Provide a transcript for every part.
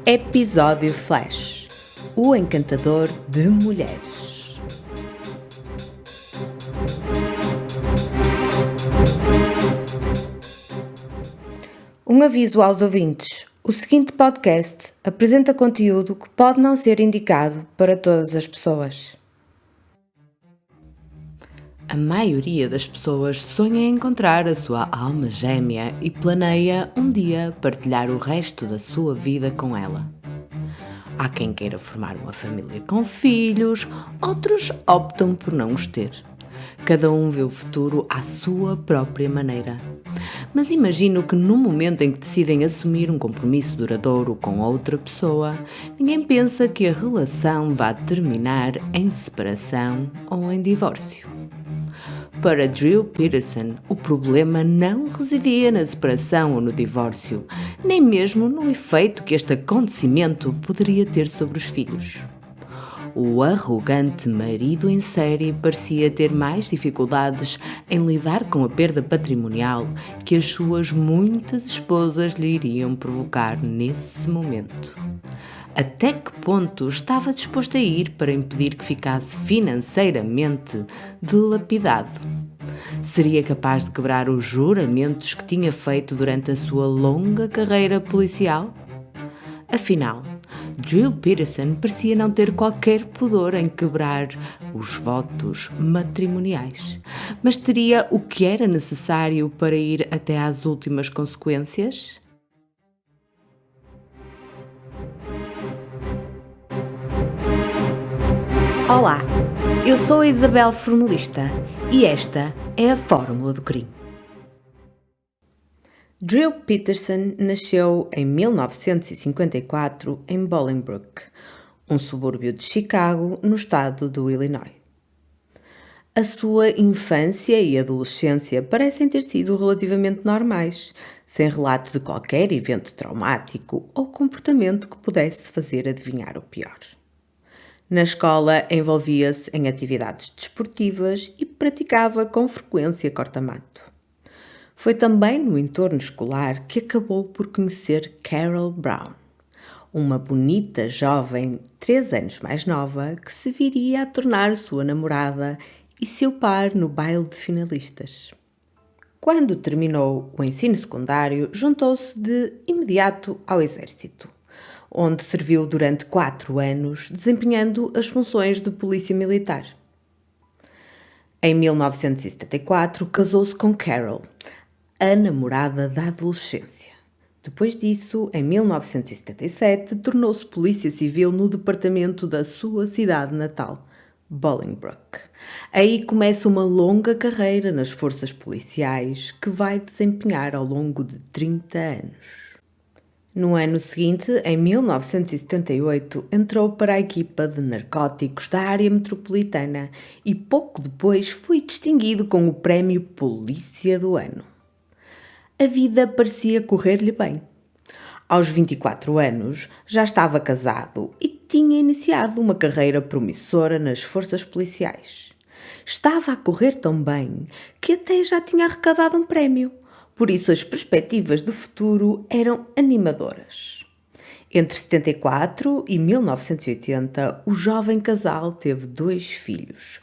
Episódio Flash: O Encantador de Mulheres. Um aviso aos ouvintes: o seguinte podcast apresenta conteúdo que pode não ser indicado para todas as pessoas. A maioria das pessoas sonha em encontrar a sua alma gêmea e planeia um dia partilhar o resto da sua vida com ela. Há quem queira formar uma família com filhos, outros optam por não os ter. Cada um vê o futuro à sua própria maneira. Mas imagino que no momento em que decidem assumir um compromisso duradouro com outra pessoa, ninguém pensa que a relação vá terminar em separação ou em divórcio. Para Drew Peterson, o problema não residia na separação ou no divórcio, nem mesmo no efeito que este acontecimento poderia ter sobre os filhos. O arrogante marido em série parecia ter mais dificuldades em lidar com a perda patrimonial que as suas muitas esposas lhe iriam provocar nesse momento. Até que ponto estava disposto a ir para impedir que ficasse financeiramente dilapidado? Seria capaz de quebrar os juramentos que tinha feito durante a sua longa carreira policial? Afinal, Drew Peterson parecia não ter qualquer pudor em quebrar os votos matrimoniais, mas teria o que era necessário para ir até às últimas consequências? Olá, eu sou a Isabel Formulista e esta é a Fórmula do Crime. Drew Peterson nasceu em 1954 em Bolingbrook, um subúrbio de Chicago, no estado do Illinois. A sua infância e adolescência parecem ter sido relativamente normais, sem relato de qualquer evento traumático ou comportamento que pudesse fazer adivinhar o pior. Na escola, envolvia-se em atividades desportivas e praticava com frequência corta-mato. Foi também no entorno escolar que acabou por conhecer Carol Brown, uma bonita jovem 3 anos mais nova que se viria a tornar sua namorada e seu par no baile de finalistas. Quando terminou o ensino secundário, juntou-se de imediato ao exército, onde serviu durante 4 anos, desempenhando as funções de polícia militar. Em 1974, casou-se com Carol, a namorada da adolescência. Depois disso, em 1977, tornou-se polícia civil no departamento da sua cidade natal, Bolingbrook. Aí começa uma longa carreira nas forças policiais que vai desempenhar ao longo de 30 anos. No ano seguinte, em 1978, entrou para a equipa de narcóticos da área metropolitana e pouco depois foi distinguido com o prémio Polícia do Ano. A vida parecia correr-lhe bem. Aos 24 anos, já estava casado e tinha iniciado uma carreira promissora nas forças policiais. Estava a correr tão bem que até já tinha arrecadado um prémio. Por isso, as perspectivas de futuro eram animadoras. Entre 74 e 1980, o jovem casal teve 2 filhos,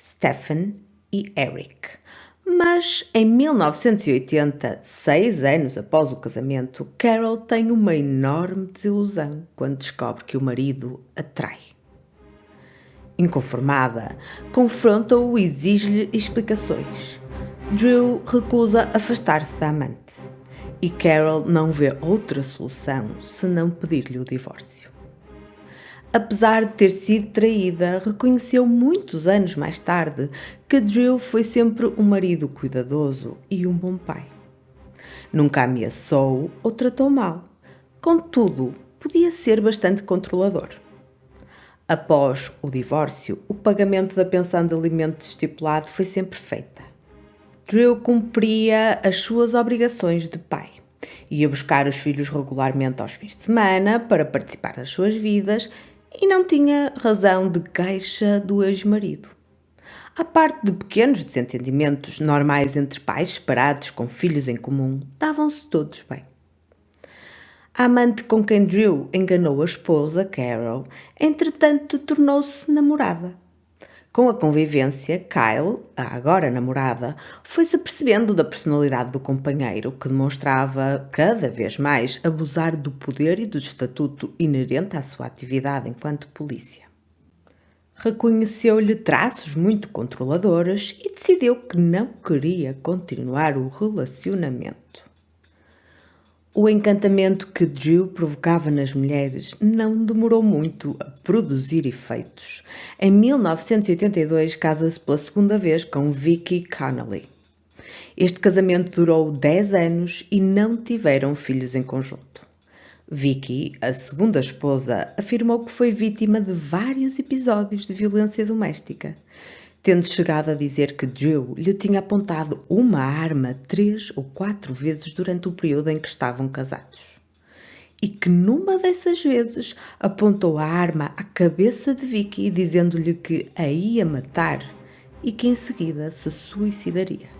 Stephen e Eric. Mas, em 1980, 6 anos após o casamento, Carol tem uma enorme desilusão quando descobre que o marido a trai. Inconformada, confronta-o e exige-lhe explicações. Drew recusa afastar-se da amante e Carol não vê outra solução senão pedir-lhe o divórcio. Apesar de ter sido traída, reconheceu muitos anos mais tarde que Drew foi sempre um marido cuidadoso e um bom pai. Nunca ameaçou ou tratou mal. Contudo, podia ser bastante controlador. Após o divórcio, o pagamento da pensão de alimentos estipulado foi sempre feita. Drew cumpria as suas obrigações de pai. Ia buscar os filhos regularmente aos fins de semana para participar das suas vidas e não tinha razão de queixa do ex-marido. À parte de pequenos desentendimentos normais entre pais separados com filhos em comum, davam-se todos bem. A amante com quem Drew enganou a esposa, Carol, entretanto tornou-se namorada. Com a convivência, Kyle, a agora namorada, foi-se apercebendo da personalidade do companheiro, que demonstrava cada vez mais abusar do poder e do estatuto inerente à sua atividade enquanto polícia. Reconheceu-lhe traços muito controladores e decidiu que não queria continuar o relacionamento. O encantamento que Drew provocava nas mulheres não demorou muito a produzir efeitos. Em 1982, casa-se pela segunda vez com Vicky Connolly. Este casamento durou 10 anos e não tiveram filhos em conjunto. Vicky, a segunda esposa, afirmou que foi vítima de vários episódios de violência doméstica, tendo chegado a dizer que Drew lhe tinha apontado uma arma 3 ou 4 vezes durante o período em que estavam casados. E que numa dessas vezes apontou a arma à cabeça de Vicky, dizendo-lhe que a ia matar e que em seguida se suicidaria.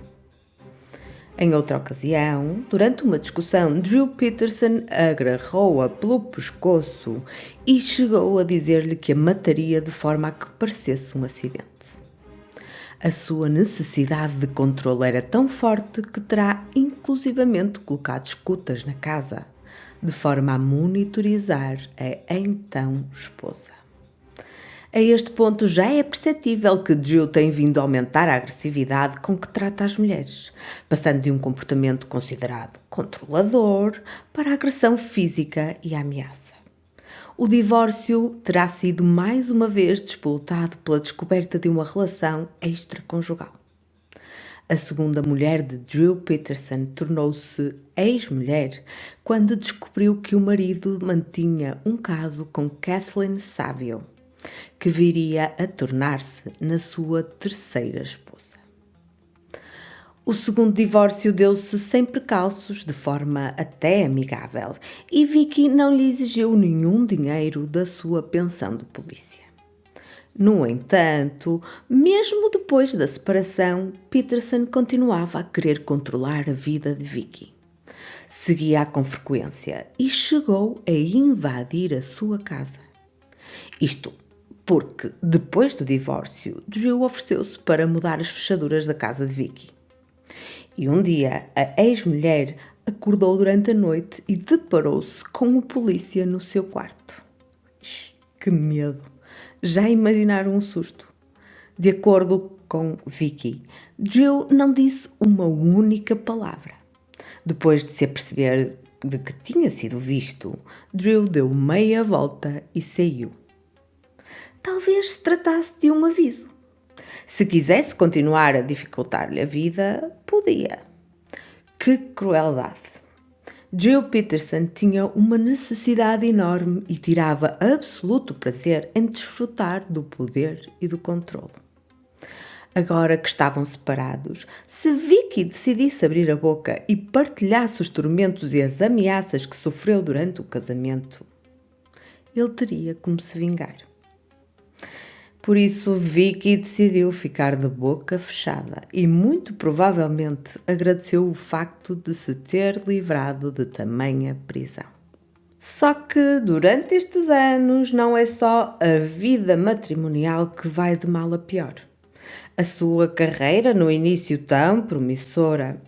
Em outra ocasião, durante uma discussão, Drew Peterson agarrou-a pelo pescoço e chegou a dizer-lhe que a mataria de forma a que parecesse um acidente. A sua necessidade de controle era tão forte que terá inclusivamente colocado escutas na casa, de forma a monitorizar a então esposa. A este ponto já é perceptível que Drew tem vindo a aumentar a agressividade com que trata as mulheres, passando de um comportamento considerado controlador para a agressão física e a ameaça. O divórcio terá sido mais uma vez disputado pela descoberta de uma relação extraconjugal. A segunda mulher de Drew Peterson tornou-se ex-mulher quando descobriu que o marido mantinha um caso com Kathleen Savio, que viria a tornar-se na sua terceira esposa. O segundo divórcio deu-se sem precalços, de forma até amigável, e Vicky não lhe exigiu nenhum dinheiro da sua pensão de polícia. No entanto, mesmo depois da separação, Peterson continuava a querer controlar a vida de Vicky. Seguia-a com frequência e chegou a invadir a sua casa. Isto porque, depois do divórcio, Drew ofereceu-se para mudar as fechaduras da casa de Vicky. E um dia, a ex-mulher acordou durante a noite e deparou-se com o polícia no seu quarto. Que medo! Já imaginaram um susto? De acordo com Vicky, Drew não disse uma única palavra. Depois de se aperceber de que tinha sido visto, Drew deu meia volta e saiu. Talvez se tratasse de um aviso. Se quisesse continuar a dificultar-lhe a vida, podia. Que crueldade! Drew Peterson tinha uma necessidade enorme e tirava absoluto prazer em desfrutar do poder e do controle. Agora que estavam separados, se Vicky decidisse abrir a boca e partilhasse os tormentos e as ameaças que sofreu durante o casamento, ele teria como se vingar. Por isso, Vicky decidiu ficar de boca fechada e muito provavelmente agradeceu o facto de se ter livrado de tamanha prisão. Só que durante estes anos não é só a vida matrimonial que vai de mal a pior. A sua carreira, no início tão promissora,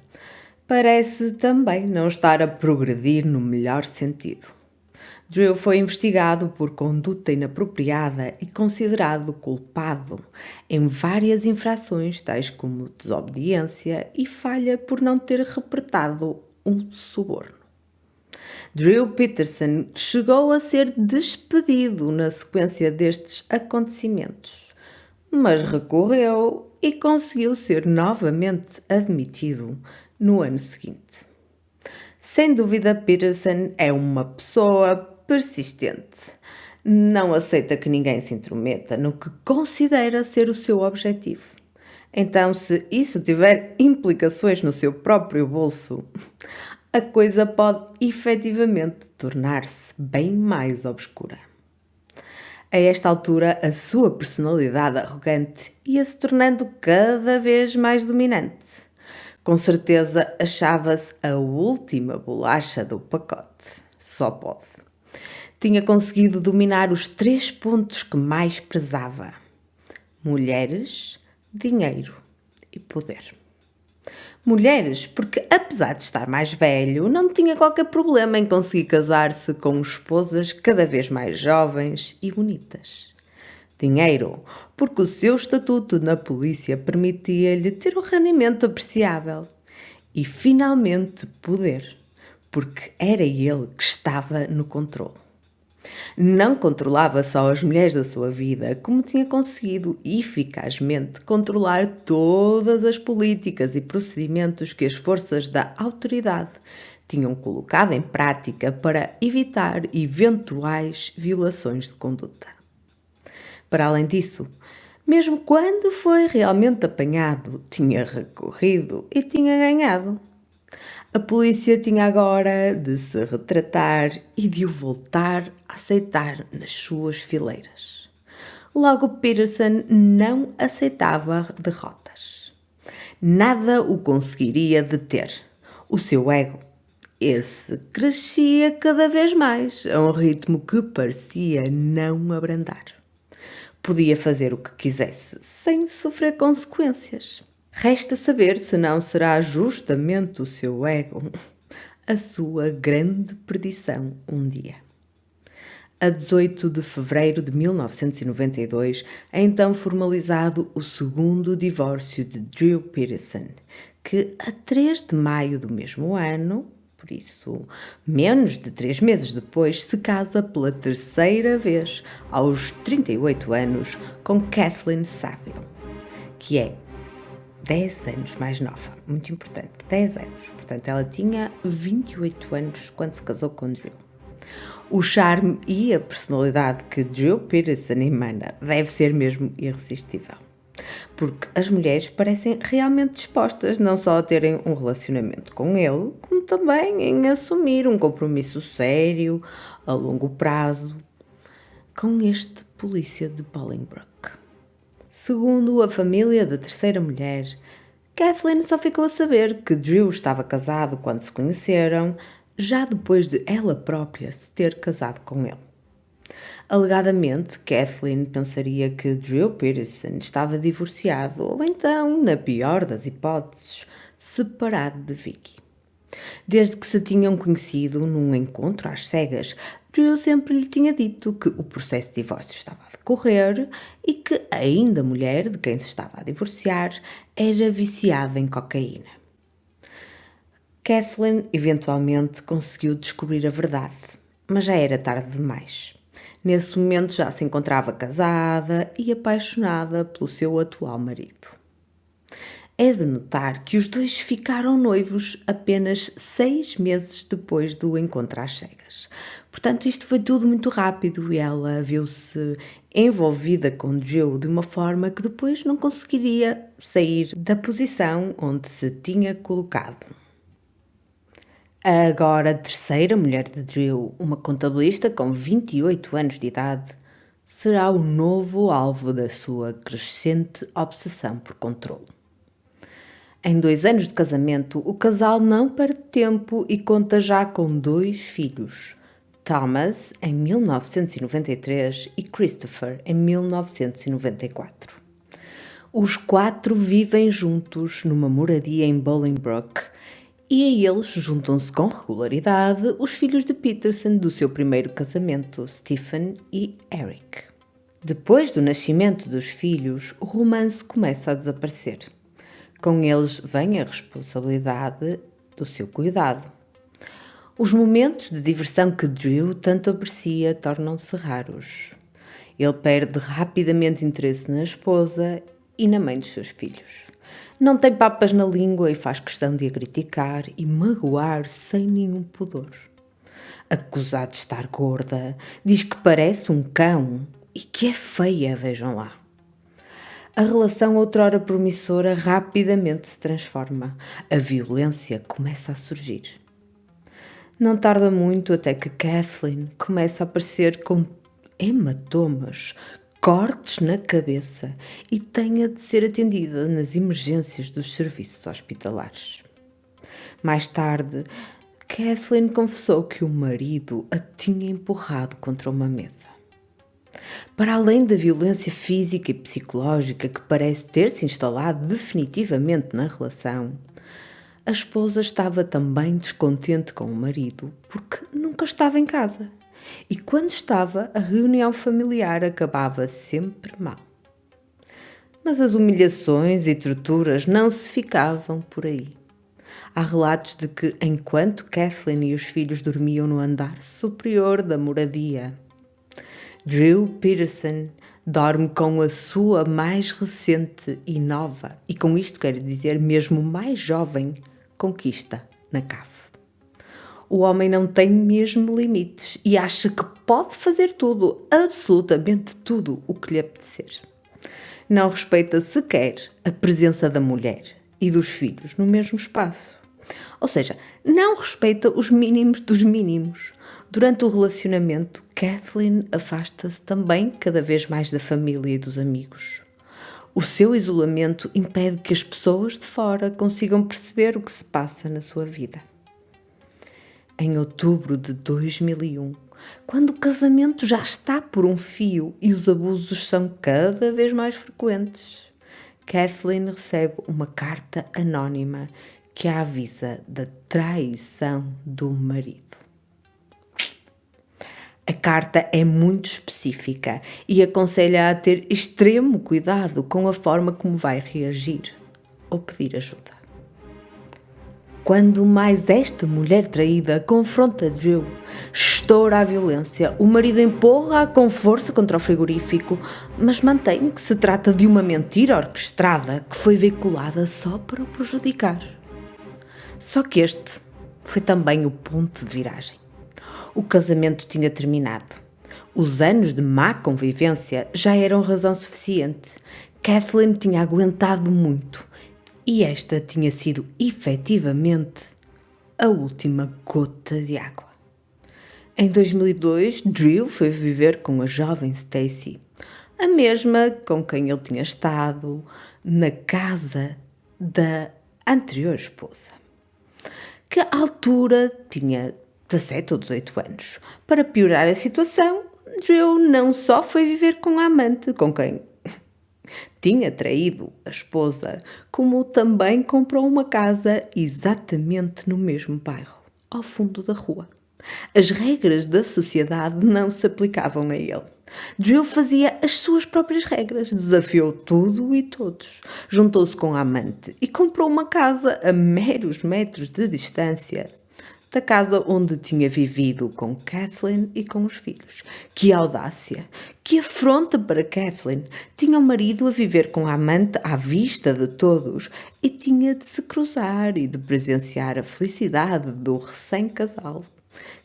parece também não estar a progredir no melhor sentido. Drew foi investigado por conduta inapropriada e considerado culpado em várias infrações, tais como desobediência e falha por não ter reportado um suborno. Drew Peterson chegou a ser despedido na sequência destes acontecimentos, mas recorreu e conseguiu ser novamente admitido no ano seguinte. Sem dúvida, Peterson é uma pessoa persistente. Não aceita que ninguém se intrometa no que considera ser o seu objetivo. Então, se isso tiver implicações no seu próprio bolso, a coisa pode efetivamente tornar-se bem mais obscura. A esta altura, a sua personalidade arrogante ia-se tornando cada vez mais dominante. Com certeza achava-se a última bolacha do pacote. Só pode. Tinha conseguido dominar os 3 pontos que mais prezava: mulheres, dinheiro e poder. Mulheres, porque apesar de estar mais velho, não tinha qualquer problema em conseguir casar-se com esposas cada vez mais jovens e bonitas. Dinheiro, porque o seu estatuto na polícia permitia-lhe ter um rendimento apreciável. E finalmente poder, porque era ele que estava no controle. Não controlava só as mulheres da sua vida, como tinha conseguido eficazmente controlar todas as políticas e procedimentos que as forças da autoridade tinham colocado em prática para evitar eventuais violações de conduta. Para além disso, mesmo quando foi realmente apanhado, tinha recorrido e tinha ganhado. A polícia tinha agora de se retratar e de o voltar a aceitar nas suas fileiras. Logo, Peterson não aceitava derrotas. Nada o conseguiria deter. O seu ego, esse crescia cada vez mais, a um ritmo que parecia não abrandar. Podia fazer o que quisesse, sem sofrer consequências. Resta saber se não será justamente o seu ego a sua grande perdição um dia. A 18 de fevereiro de 1992 é então formalizado o segundo divórcio de Drew Peterson, que a 3 de maio do mesmo ano, por isso menos de 3 meses depois, se casa pela terceira vez, aos 38 anos, com Kathleen Saville, que é 10 anos mais nova, muito importante, 10 anos. Portanto, ela tinha 28 anos quando se casou com Drew. O charme e a personalidade que Drew Peterson emana deve ser mesmo irresistível. Porque as mulheres parecem realmente dispostas não só a terem um relacionamento com ele, como também em assumir um compromisso sério, a longo prazo, com este polícia de Bolingbroke. Segundo a família da terceira mulher, Kathleen só ficou a saber que Drew estava casado quando se conheceram, já depois de ela própria se ter casado com ele. Alegadamente, Kathleen pensaria que Drew Peterson estava divorciado ou então, na pior das hipóteses, separado de Vicky. Desde que se tinham conhecido num encontro às cegas, Drew sempre lhe tinha dito que o processo de divórcio estava a decorrer e que ainda a mulher de quem se estava a divorciar era viciada em cocaína. Kathleen eventualmente conseguiu descobrir a verdade, mas já era tarde demais. Nesse momento já se encontrava casada e apaixonada pelo seu atual marido. É de notar que os dois ficaram noivos apenas 6 meses depois do encontro às cegas. Portanto, isto foi tudo muito rápido e ela viu-se envolvida com Drew de uma forma que depois não conseguiria sair da posição onde se tinha colocado. A agora terceira mulher de Drew, uma contabilista com 28 anos de idade, será o novo alvo da sua crescente obsessão por controle. Em 2 anos de casamento, o casal não perde tempo e conta já com 2 filhos, Thomas em 1993 e Christopher em 1994. Os 4 vivem juntos numa moradia em Bolingbroke e a eles juntam-se com regularidade os filhos de Peterson do seu primeiro casamento, Stephen e Eric. Depois do nascimento dos filhos, o romance começa a desaparecer. Com eles vem a responsabilidade do seu cuidado. Os momentos de diversão que Drew tanto aprecia tornam-se raros. Ele perde rapidamente interesse na esposa e na mãe dos seus filhos. Não tem papas na língua e faz questão de a criticar e magoar sem nenhum pudor. Acusado de estar gorda, diz que parece um cão e que é feia, vejam lá. A relação outrora promissora rapidamente se transforma. A violência começa a surgir. Não tarda muito até que Kathleen começa a aparecer com hematomas, cortes na cabeça e tenha de ser atendida nas emergências dos serviços hospitalares. Mais tarde, Kathleen confessou que o marido a tinha empurrado contra uma mesa. Para além da violência física e psicológica que parece ter se instalado definitivamente na relação, a esposa estava também descontente com o marido porque nunca estava em casa. E quando estava, a reunião familiar acabava sempre mal. Mas as humilhações e torturas não se ficavam por aí. Há relatos de que, enquanto Kathleen e os filhos dormiam no andar superior da moradia, Drew Peterson dorme com a sua mais recente e nova, e com isto quero dizer mesmo mais jovem, conquista na cave. O homem não tem mesmo limites e acha que pode fazer tudo, absolutamente tudo o que lhe apetecer. Não respeita sequer a presença da mulher e dos filhos no mesmo espaço. Ou seja, não respeita os mínimos dos mínimos. Durante o relacionamento, Kathleen afasta-se também cada vez mais da família e dos amigos. O seu isolamento impede que as pessoas de fora consigam perceber o que se passa na sua vida. Em outubro de 2001, quando o casamento já está por um fio e os abusos são cada vez mais frequentes, Kathleen recebe uma carta anónima que a avisa da traição do marido. A carta é muito específica e aconselha a ter extremo cuidado com a forma como vai reagir ou pedir ajuda. Quando mais esta mulher traída confronta Drew, estoura a violência. O marido empurra-a com força contra o frigorífico, mas mantém que se trata de uma mentira orquestrada que foi veiculada só para o prejudicar. Só que este foi também o ponto de viragem. O casamento tinha terminado. Os anos de má convivência já eram razão suficiente. Kathleen tinha aguentado muito e esta tinha sido efetivamente a última gota de água. Em 2002, Drew foi viver com a jovem Stacy, a mesma com quem ele tinha estado na casa da anterior esposa, que à altura tinha 17 ou 18 anos. Para piorar a situação, Drew não só foi viver com a amante, com quem tinha traído a esposa, como também comprou uma casa exatamente no mesmo bairro, ao fundo da rua. As regras da sociedade não se aplicavam a ele. Drew fazia as suas próprias regras, desafiou tudo e todos. Juntou-se com a amante e comprou uma casa a meros metros de distância da casa onde tinha vivido com Kathleen e com os filhos. Que audácia! Que afronta para Kathleen! Tinha o marido a viver com a amante à vista de todos e tinha de se cruzar e de presenciar a felicidade do recém-casal,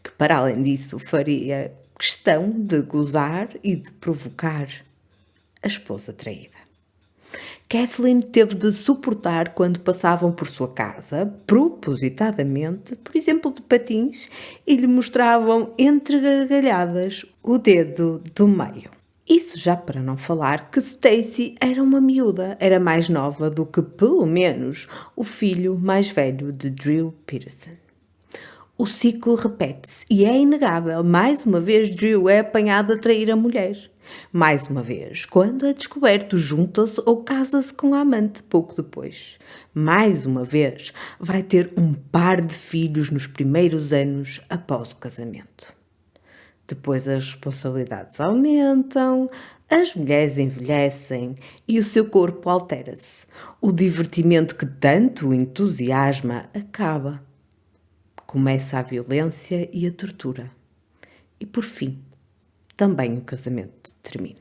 que para além disso faria questão de gozar e de provocar a esposa traída. Kathleen teve de suportar quando passavam por sua casa, propositadamente, por exemplo, de patins, e lhe mostravam entre gargalhadas o dedo do meio. Isso já para não falar que Stacy era uma miúda, era mais nova do que, pelo menos, o filho mais velho de Drew Peterson. O ciclo repete-se e é inegável. Mais uma vez, Drew é apanhado a trair a mulher. Mais uma vez, quando é descoberto, junta-se ou casa-se com a amante pouco depois. Mais uma vez, vai ter um par de filhos nos primeiros anos após o casamento. Depois as responsabilidades aumentam, as mulheres envelhecem e o seu corpo altera-se. O divertimento que tanto o entusiasma acaba. Começa a violência e a tortura. E por fim, também o casamento termina.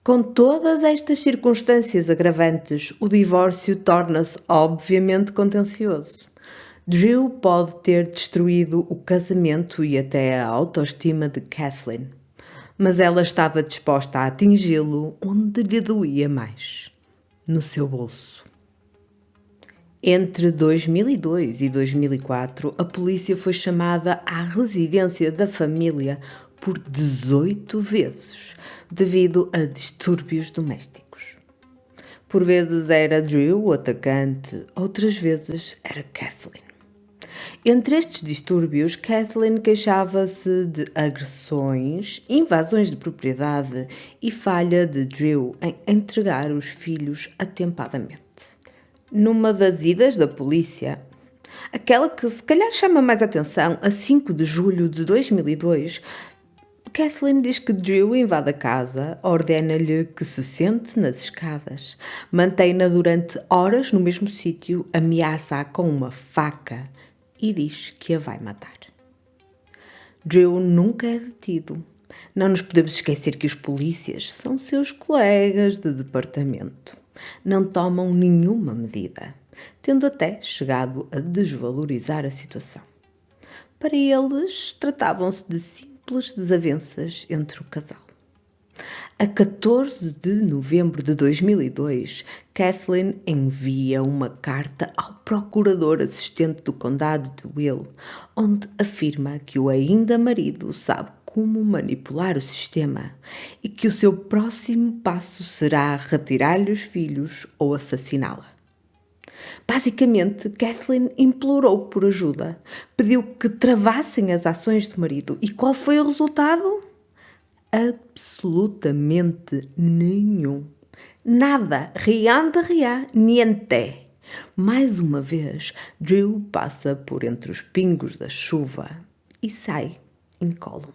Com todas estas circunstâncias agravantes, o divórcio torna-se obviamente contencioso. Drew pode ter destruído o casamento e até a autoestima de Kathleen, mas ela estava disposta a atingi-lo onde lhe doía mais, no seu bolso. Entre 2002 e 2004, a polícia foi chamada à residência da família por 18 vezes, devido a distúrbios domésticos. Por vezes era Drew o atacante, outras vezes era Kathleen. Entre estes distúrbios, Kathleen queixava-se de agressões, invasões de propriedade e falha de Drew em entregar os filhos atempadamente. Numa das idas da polícia, aquela que se calhar chama mais atenção, a 5 de julho de 2002, Kathleen diz que Drew invade a casa, ordena-lhe que se sente nas escadas, mantém-na durante horas no mesmo sítio, ameaça-a com uma faca e diz que a vai matar. Drew nunca é detido. Não nos podemos esquecer que os polícias são seus colegas de departamento. Não tomam nenhuma medida, tendo até chegado a desvalorizar a situação. Para eles, tratavam-se de simples desavenças entre o casal. A 14 de novembro de 2002, Kathleen envia uma carta ao procurador assistente do condado de Will, onde afirma que o ainda marido sabe como manipular o sistema e que o seu próximo passo será retirar-lhe os filhos ou assassiná-la. Basicamente, Kathleen implorou por ajuda, pediu que travassem as ações do marido. E qual foi o resultado? Absolutamente nenhum. Nada. Rien de rien. Niente. Mais uma vez, Drew passa por entre os pingos da chuva e sai incólume.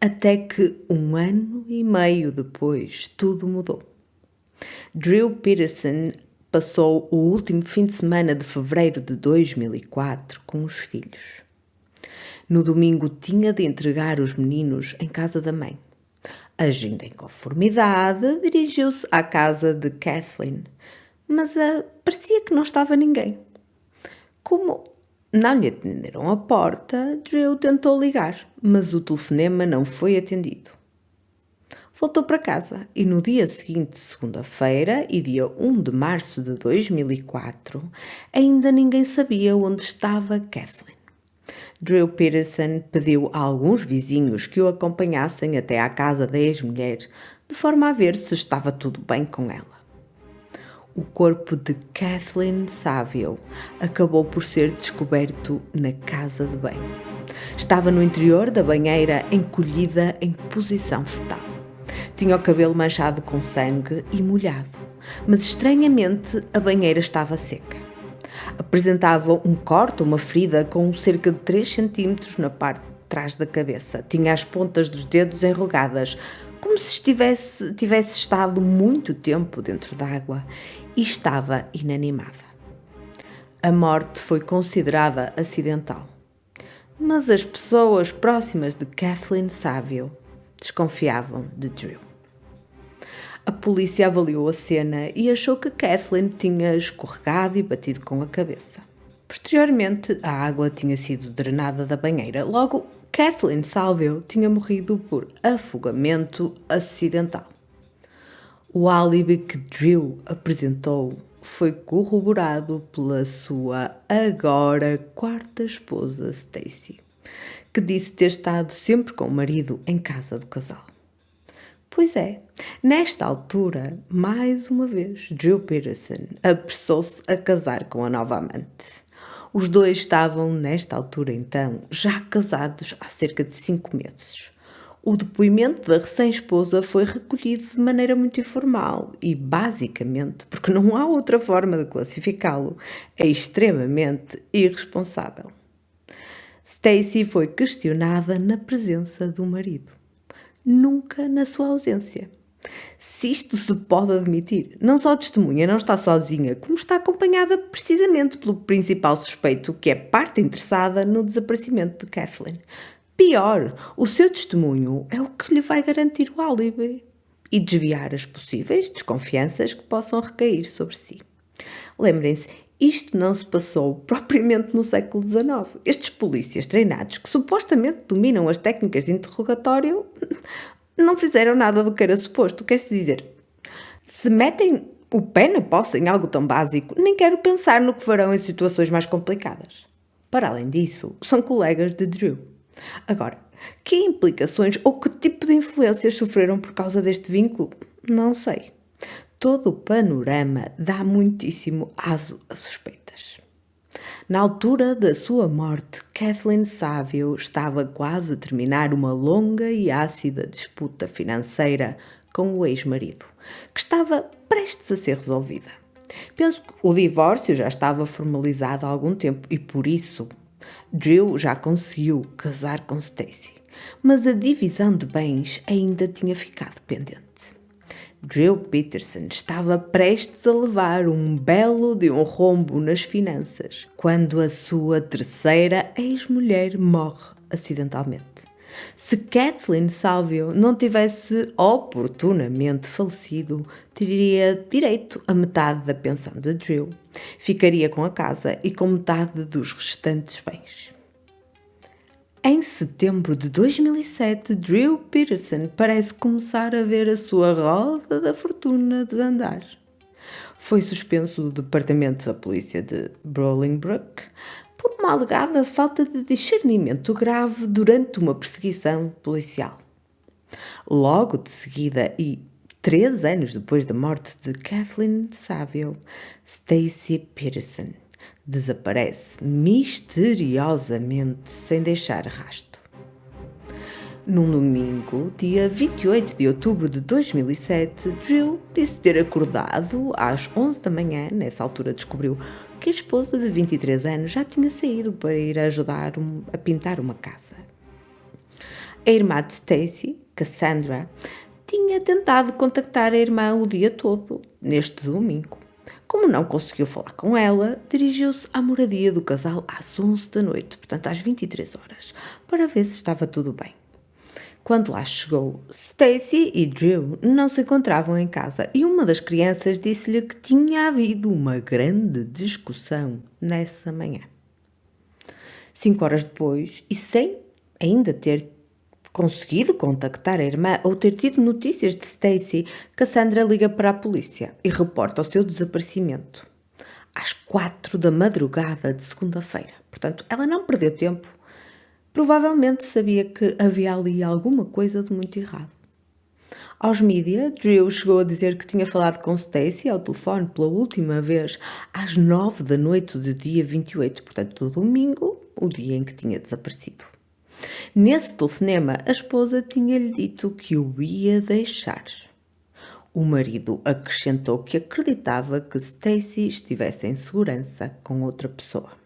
Até que 1 ano e meio depois, tudo mudou. Drew Peterson passou o último fim de semana de fevereiro de 2004 com os filhos. No domingo tinha de entregar os meninos em casa da mãe. Agindo em conformidade, dirigiu-se à casa de Kathleen, mas parecia que não estava ninguém. Como não lhe atenderam a porta, Drew tentou ligar, mas o telefonema não foi atendido. Voltou para casa e no dia seguinte, segunda-feira, e dia 1 de março de 2004, ainda ninguém sabia onde estava Kathleen. Drew Peterson pediu a alguns vizinhos que o acompanhassem até à casa da ex-mulher, de forma a ver se estava tudo bem com ela. O corpo de Kathleen Savio acabou por ser descoberto na casa de banho. Estava no interior da banheira, encolhida em posição fetal. Tinha o cabelo manchado com sangue e molhado, mas estranhamente a banheira estava seca. Apresentava um corte, uma ferida com cerca de 3 centímetros na parte de trás da cabeça. Tinha as pontas dos dedos enrugadas, como se tivesse estado muito tempo dentro d'água, e estava inanimada. A morte foi considerada acidental, mas as pessoas próximas de Kathleen Savio desconfiavam de Drew. A polícia avaliou a cena e achou que Kathleen tinha escorregado e batido com a cabeça. Posteriormente, a água tinha sido drenada da banheira. Logo, Kathleen Savio tinha morrido por afogamento acidental. O álibi que Drew apresentou foi corroborado pela sua agora quarta esposa, Stacy, que disse ter estado sempre com o marido em casa do casal. Pois é, nesta altura, mais uma vez, Drew Peterson apressou-se a casar com a nova amante. Os dois estavam, nesta altura então, já casados há cerca de 5 meses. O depoimento da recém-esposa foi recolhido de maneira muito informal e, basicamente, porque não há outra forma de classificá-lo, é extremamente irresponsável. Stacy foi questionada na presença do marido, nunca na sua ausência. Se isto se pode admitir, não só a testemunha não está sozinha, como está acompanhada precisamente pelo principal suspeito, que é parte interessada no desaparecimento de Kathleen. Pior, o seu testemunho é o que lhe vai garantir o álibi e desviar as possíveis desconfianças que possam recair sobre si. Lembrem-se, isto não se passou propriamente no século XIX. Estes polícias treinados, que supostamente dominam as técnicas de interrogatório, não fizeram nada do que era suposto. Quer-se dizer, se metem o pé na poça em algo tão básico, nem quero pensar no que farão em situações mais complicadas. Para além disso, são colegas de Drew. Agora, Que implicações ou que tipo de influências sofreram por causa deste vínculo? Não sei. Todo o panorama dá muitíssimo aso a suspeitas. Na altura da sua morte, Kathleen Saville estava quase a terminar uma longa e ácida disputa financeira com o ex-marido, que estava prestes a ser resolvida. Penso que o divórcio já estava formalizado há algum tempo e por isso Drew já conseguiu casar com Stacy, mas a divisão de bens ainda tinha ficado pendente. Drew Peterson estava prestes a levar um belo de um rombo nas finanças, quando a sua terceira ex-mulher morre acidentalmente. Se Kathleen Saville não tivesse oportunamente falecido, teria direito a metade da pensão de Drew. Ficaria com a casa e com metade dos restantes bens. Em setembro de 2007, Drew Peterson parece começar a ver a sua roda da fortuna desandar. Foi suspenso do departamento da polícia de Bolingbroke por uma alegada falta de discernimento grave durante uma perseguição policial. Logo de seguida e 3 anos depois da morte de Kathleen Saville, Stacy Peterson desaparece misteriosamente sem deixar rastro. Num domingo, dia 28 de outubro de 2007, Drew disse ter acordado às 11 da manhã. Nessa altura descobriu que a esposa de 23 anos já tinha saído para ir ajudar a pintar uma casa. A irmã de Stacy, Cassandra, tinha tentado contactar a irmã o dia todo, neste domingo. Como não conseguiu falar com ela, dirigiu-se à moradia do casal às 11 da noite, portanto às 23 horas, para ver se estava tudo bem. Quando lá chegou, Stacy e Drew não se encontravam em casa e uma das crianças disse-lhe que tinha havido uma grande discussão nessa manhã. 5 horas depois, e sem ainda ter conseguido contactar a irmã ou ter tido notícias de Stacy, Cassandra liga para a polícia e reporta o seu desaparecimento às 4 da madrugada de segunda-feira. Portanto, ela não perdeu tempo. Provavelmente sabia que havia ali alguma coisa de muito errado. Aos mídia, Drew chegou a dizer que tinha falado com Stacy ao telefone pela última vez às 9 da noite do dia 28, portanto, do domingo, o dia em que tinha desaparecido. Nesse telefonema, a esposa tinha-lhe dito que o ia deixar. O marido acrescentou que acreditava que Stacy estivesse em segurança com outra pessoa.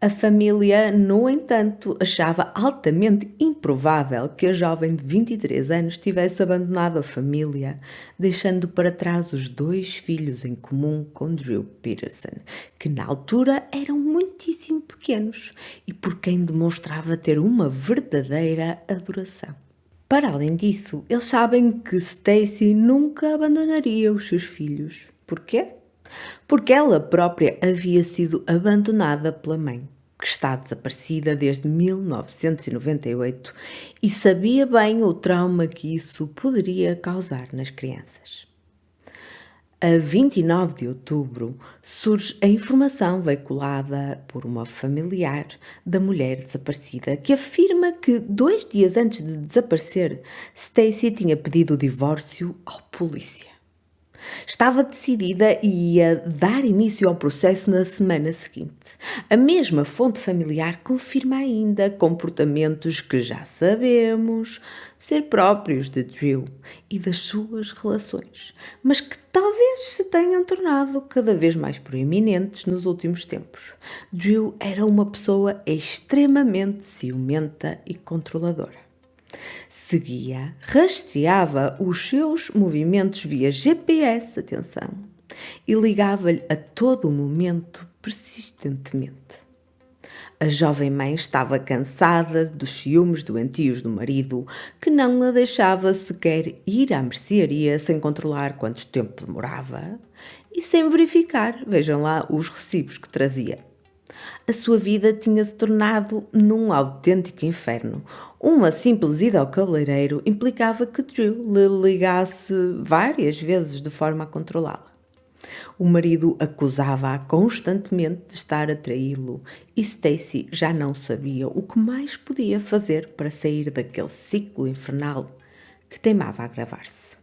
A família, no entanto, achava altamente improvável que a jovem de 23 anos tivesse abandonado a família, deixando para trás os 2 filhos em comum com Drew Peterson, que na altura eram muitíssimo pequenos e por quem demonstrava ter uma verdadeira adoração. Para além disso, eles sabem que Stacy nunca abandonaria os seus filhos. Porquê? Porque ela própria havia sido abandonada pela mãe, que está desaparecida desde 1998 e sabia bem o trauma que isso poderia causar nas crianças. A 29 de outubro surge a informação veiculada por uma familiar da mulher desaparecida que afirma que 2 dias antes de desaparecer, Stacy tinha pedido o divórcio à polícia. Estava decidida e ia dar início ao processo na semana seguinte. A mesma fonte familiar confirma ainda comportamentos que já sabemos ser próprios de Drew e das suas relações, mas que talvez se tenham tornado cada vez mais proeminentes nos últimos tempos. Drew era uma pessoa extremamente ciumenta e controladora. Seguia, rastreava os seus movimentos via GPS, atenção, e ligava-lhe a todo momento, persistentemente. A jovem mãe estava cansada dos ciúmes doentios do marido, que não a deixava sequer ir à mercearia sem controlar quanto tempo demorava e sem verificar, vejam lá, os recibos que trazia. A sua vida tinha-se tornado num autêntico inferno. Uma simples ida ao cabeleireiro implicava que Drew lhe ligasse várias vezes de forma a controlá-la. O marido acusava-a constantemente de estar a traí-lo e Stacy já não sabia o que mais podia fazer para sair daquele ciclo infernal que teimava a agravar-se.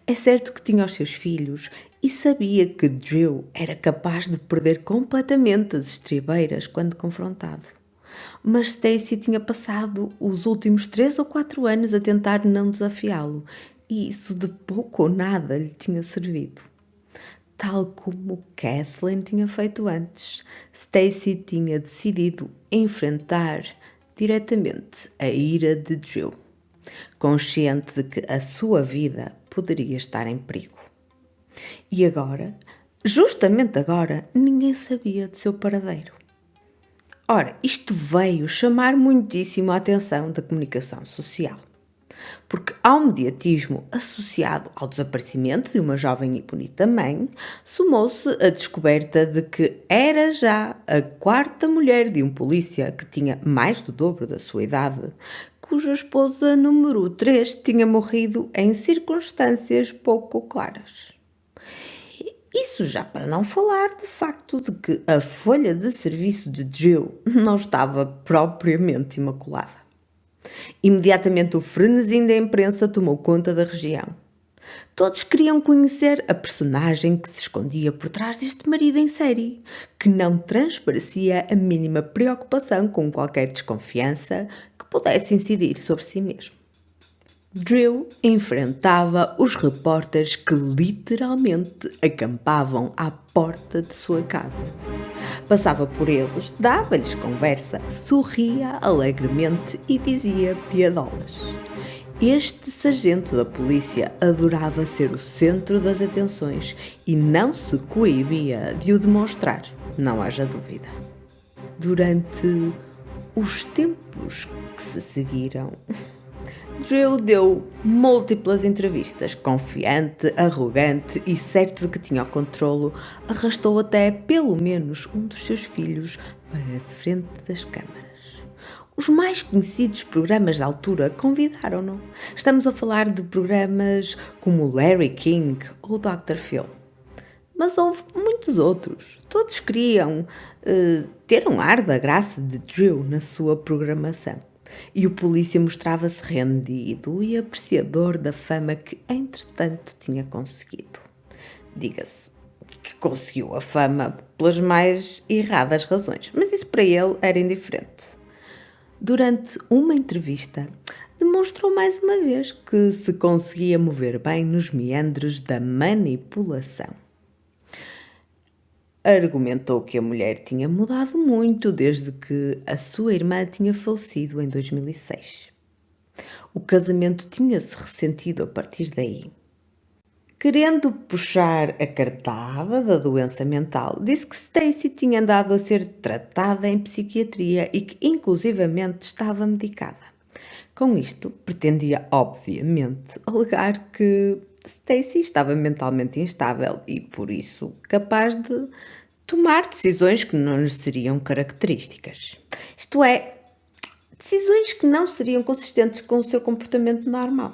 É certo que tinha os seus filhos e sabia que Drew era capaz de perder completamente as estribeiras quando confrontado. Mas Stacy tinha passado os últimos 3 ou 4 anos a tentar não desafiá-lo e isso de pouco ou nada lhe tinha servido. Tal como Kathleen tinha feito antes, Stacy tinha decidido enfrentar diretamente a ira de Drew, consciente de que a sua vida poderia estar em perigo. E agora, justamente agora, ninguém sabia de seu paradeiro. Ora, isto veio chamar muitíssimo a atenção da comunicação social, porque ao mediatismo associado ao desaparecimento de uma jovem e bonita mãe, somou-se a descoberta de que era já a 4ª mulher de um polícia que tinha mais do dobro da sua idade, cuja esposa número 3 tinha morrido em circunstâncias pouco claras. Isso já para não falar do facto de que a folha de serviço de Drew não estava propriamente imaculada. Imediatamente o frenesim da imprensa tomou conta da região. Todos queriam conhecer a personagem que se escondia por trás deste marido em série, que não transparecia a mínima preocupação com qualquer desconfiança que pudesse incidir sobre si mesmo. Drew enfrentava os repórteres que literalmente acampavam à porta de sua casa. Passava por eles, dava-lhes conversa, sorria alegremente e dizia piadolas. Este sargento da polícia adorava ser o centro das atenções e não se coibia de o demonstrar, não haja dúvida. Durante os tempos que se seguiram, Drew deu múltiplas entrevistas, confiante, arrogante e certo de que tinha o controlo, arrastou até pelo menos um dos seus filhos para a frente das câmaras. Os mais conhecidos programas da altura convidaram-no. Estamos a falar de programas como Larry King ou Dr. Phil. Mas houve muitos outros. Todos queriam ter um ar da graça de Drew na sua programação. E o polícia mostrava-se rendido e apreciador da fama que, entretanto, tinha conseguido. Diga-se que conseguiu a fama pelas mais erradas razões, mas isso para ele era indiferente. Durante uma entrevista, demonstrou mais uma vez que se conseguia mover bem nos meandros da manipulação. Argumentou que a mulher tinha mudado muito desde que a sua irmã tinha falecido em 2006. O casamento tinha-se ressentido a partir daí. Querendo puxar a cartada da doença mental, disse que Stacy tinha andado a ser tratada em psiquiatria e que inclusivamente estava medicada. Com isto, pretendia obviamente alegar que Stacy estava mentalmente instável e, por isso, capaz de tomar decisões que não lhe seriam características. Isto é, decisões que não seriam consistentes com o seu comportamento normal.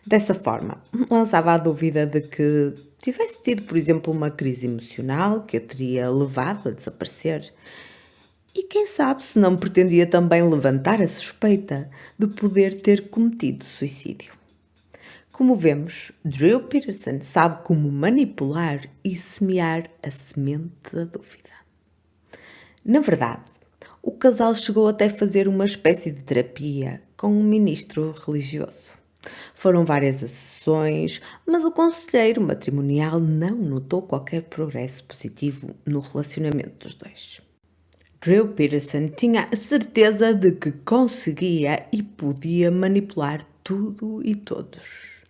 Dessa forma, lançava a dúvida de que tivesse tido, por exemplo, uma crise emocional que a teria levado a desaparecer. E quem sabe se não pretendia também levantar a suspeita de poder ter cometido suicídio. Como vemos, Drew Peterson sabe como manipular e semear a semente da dúvida. Na verdade, o casal chegou até a fazer uma espécie de terapia com um ministro religioso. Foram várias as sessões, mas o conselheiro matrimonial não notou qualquer progresso positivo no relacionamento dos dois. Drew Peterson tinha a certeza de que conseguia e podia manipular tudo e todos.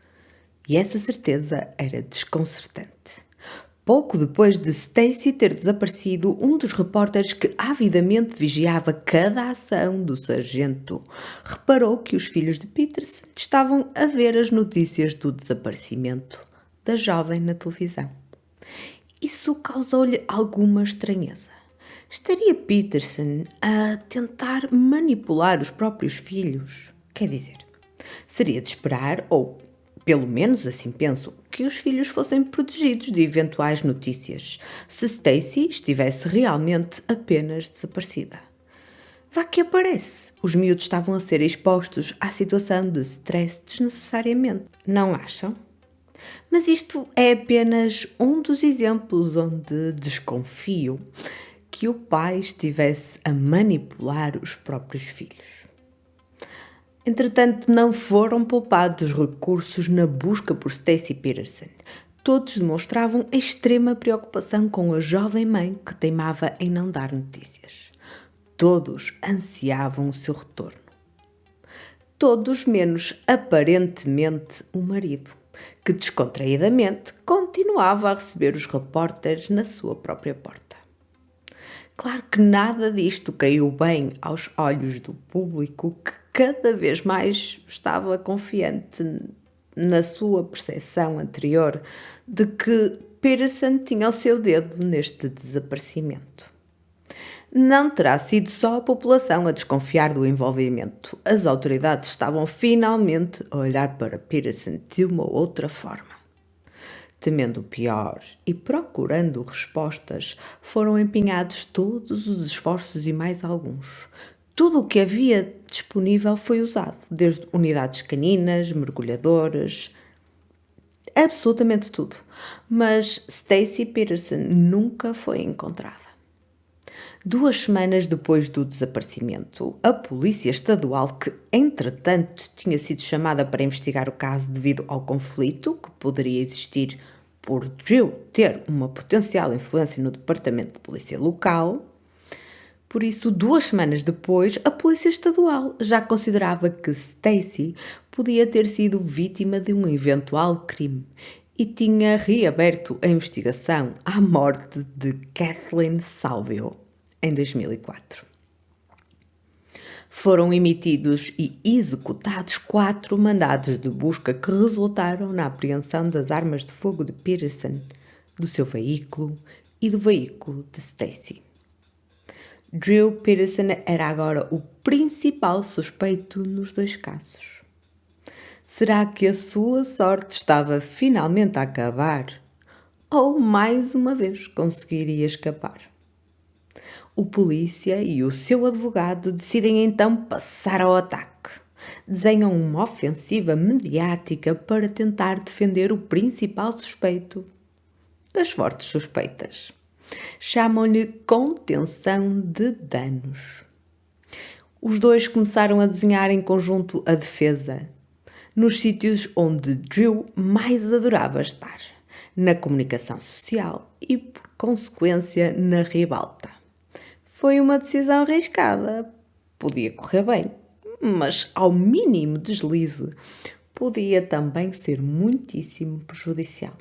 E essa certeza era desconcertante. Pouco depois de Stacy ter desaparecido, um dos repórteres que avidamente vigiava cada ação do sargento reparou que os filhos de Peterson estavam a ver as notícias do desaparecimento da jovem na televisão. Isso causou-lhe alguma estranheza. Estaria Peterson a tentar manipular os próprios filhos? Quer dizer, seria de esperar, ou Pelo menos assim penso, que os filhos fossem protegidos de eventuais notícias, se Stacy estivesse realmente apenas desaparecida. Vá que aparece. Os miúdos estavam a ser expostos à situação de stress desnecessariamente, não acham? Mas isto é apenas um dos exemplos onde desconfio que o pai estivesse a manipular os próprios filhos. Entretanto, não foram poupados recursos na busca por Stacy Peterson. Todos demonstravam extrema preocupação com a jovem mãe que teimava em não dar notícias. Todos ansiavam o seu retorno. Todos menos, aparentemente, o marido, que descontraídamente continuava a receber os repórteres na sua própria porta. Claro que nada disto caiu bem aos olhos do público, que cada vez mais estava confiante na sua percepção anterior de que Peterson tinha o seu dedo neste desaparecimento. Não terá sido só a população a desconfiar do envolvimento. As autoridades estavam finalmente a olhar para Peterson de uma outra forma. Temendo o pior e procurando respostas, foram empenhados todos os esforços e mais alguns. Tudo o que havia disponível foi usado, desde unidades caninas, mergulhadores, absolutamente tudo. Mas Stacy Peterson nunca foi encontrada. 2 semanas depois do desaparecimento, a Polícia Estadual, que entretanto tinha sido chamada para investigar o caso devido ao conflito que poderia existir por Drew ter uma potencial influência no Departamento de Polícia local, por isso 2 semanas depois, a Polícia Estadual já considerava que Stacy podia ter sido vítima de um eventual crime e tinha reaberto a investigação à morte de Kathleen Salvio em 2004. Foram emitidos e executados 4 mandados de busca que resultaram na apreensão das armas de fogo de Peterson, do seu veículo e do veículo de Stacy. Drew Peterson era agora o principal suspeito nos 2 casos. Será que a sua sorte estava finalmente a acabar? Ou mais uma vez conseguiria escapar? O polícia e o seu advogado decidem então passar ao ataque. Desenham uma ofensiva mediática para tentar defender o principal suspeito das fortes suspeitas. Chamam-lhe contenção de danos. Os 2 começaram a desenhar em conjunto a defesa, nos sítios onde Drew mais adorava estar, na comunicação social e, por consequência, na ribalta. Foi uma decisão arriscada. Podia correr bem, mas ao mínimo deslize podia também ser muitíssimo prejudicial.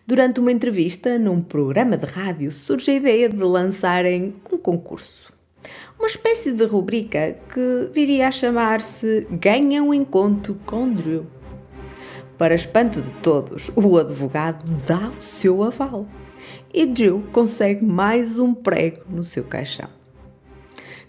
Durante uma entrevista num programa de rádio surge a ideia de lançarem um concurso. Uma espécie de rubrica que viria a chamar-se Ganha um Encontro com Drew. Para espanto de todos, o advogado dá o seu aval e Drew consegue mais um prego no seu caixão.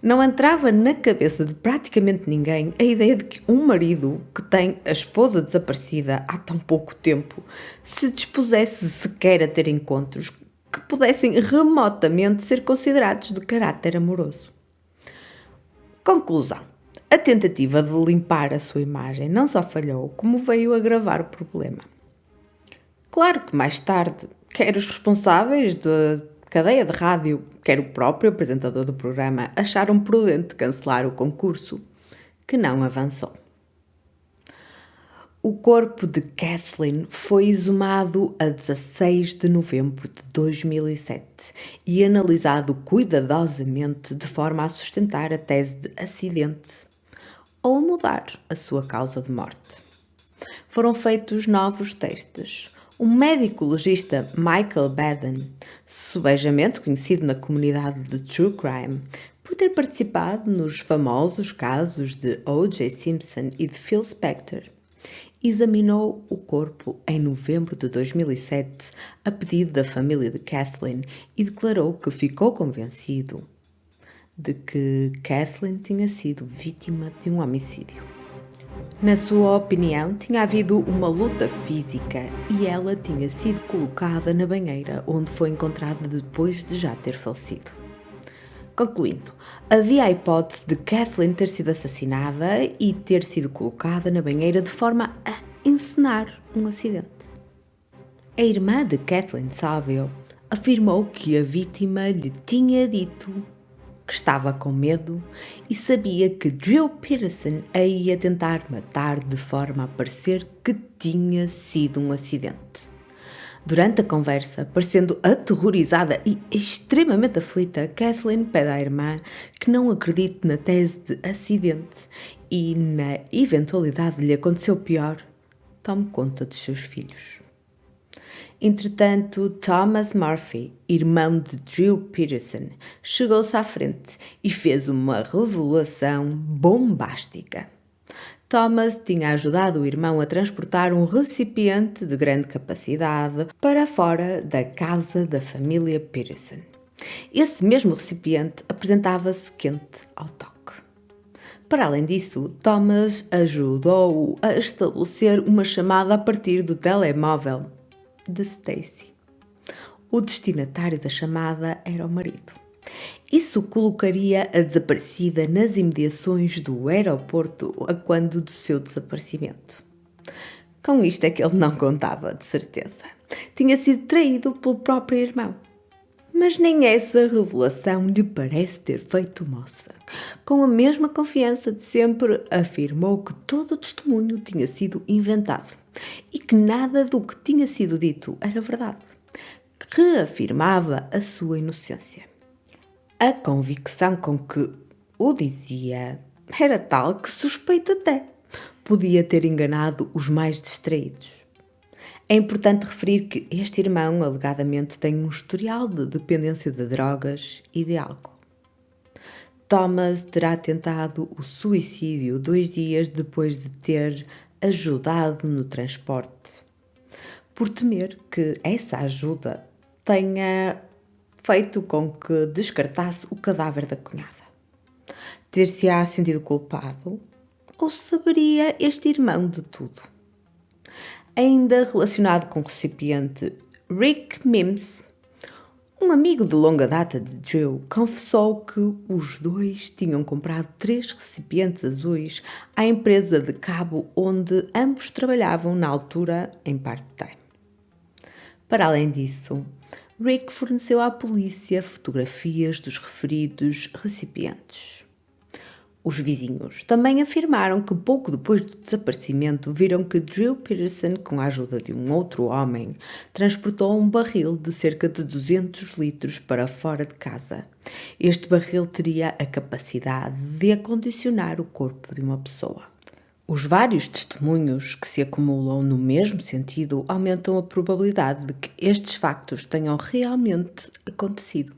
Não entrava na cabeça de praticamente ninguém a ideia de que um marido que tem a esposa desaparecida há tão pouco tempo se dispusesse sequer a ter encontros que pudessem remotamente ser considerados de caráter amoroso. Conclusão. A tentativa de limpar a sua imagem não só falhou, como veio a agravar o problema. Claro que mais tarde, quer os responsáveis da cadeia de rádio, quer o próprio apresentador do programa acharam prudente cancelar o concurso, que não avançou. O corpo de Kathleen foi exumado a 16 de novembro de 2007 e analisado cuidadosamente de forma a sustentar a tese de acidente ou a mudar a sua causa de morte. Foram feitos novos testes. O médico legista Michael Baden, subejamente conhecido na comunidade de True Crime por ter participado nos famosos casos de O.J. Simpson e de Phil Spector, examinou o corpo em novembro de 2007 a pedido da família de Kathleen e declarou que ficou convencido de que Kathleen tinha sido vítima de um homicídio. Na sua opinião, tinha havido uma luta física e ela tinha sido colocada na banheira, onde foi encontrada depois de já ter falecido. Concluindo, havia a hipótese de Kathleen ter sido assassinada e ter sido colocada na banheira de forma a encenar um acidente. A irmã de Kathleen Saville afirmou que a vítima lhe tinha dito que estava com medo e sabia que Drew Peterson a ia tentar matar de forma a parecer que tinha sido um acidente. Durante a conversa, parecendo aterrorizada e extremamente aflita, Kathleen pede à irmã que não acredite na tese de acidente e, na eventualidade de lhe acontecer o pior, tome conta dos seus filhos. Entretanto, Thomas Murphy, irmão de Drew Peterson, chegou-se à frente e fez uma revelação bombástica. Thomas tinha ajudado o irmão a transportar um recipiente de grande capacidade para fora da casa da família Peterson. Esse mesmo recipiente apresentava-se quente ao toque. Para além disso, Thomas ajudou-o a estabelecer uma chamada a partir do telemóvel de Stacy. O destinatário da chamada era o marido. Isso colocaria a desaparecida nas imediações do aeroporto a quando do seu desaparecimento. Com isto é que ele não contava, de certeza. Tinha sido traído pelo próprio irmão. Mas nem essa revelação lhe parece ter feito moça. Com a mesma confiança de sempre, afirmou que todo o testemunho tinha sido inventado e que nada do que tinha sido dito era verdade. Reafirmava a sua inocência. A convicção com que o dizia era tal que suspeita até podia ter enganado os mais distraídos. É importante referir que este irmão alegadamente tem um historial de dependência de drogas e de álcool. Thomas terá tentado o suicídio 2 dias depois de ter ajudado no transporte, por temer que essa ajuda tenha feito com que descartasse o cadáver da cunhada. Ter-se-á sentido culpado? Ou saberia este irmão de tudo? Ainda relacionado com o recipiente, Rick Mims, um amigo de longa data de Drew, confessou que os dois tinham comprado 3 recipientes azuis à empresa de cabo onde ambos trabalhavam na altura em part-time. Para além disso, Rick forneceu à polícia fotografias dos referidos recipientes. Os vizinhos também afirmaram que pouco depois do desaparecimento viram que Drew Peterson, com a ajuda de um outro homem, transportou um barril de cerca de 200 litros para fora de casa. Este barril teria a capacidade de acondicionar o corpo de uma pessoa. Os vários testemunhos que se acumulam no mesmo sentido aumentam a probabilidade de que estes factos tenham realmente acontecido.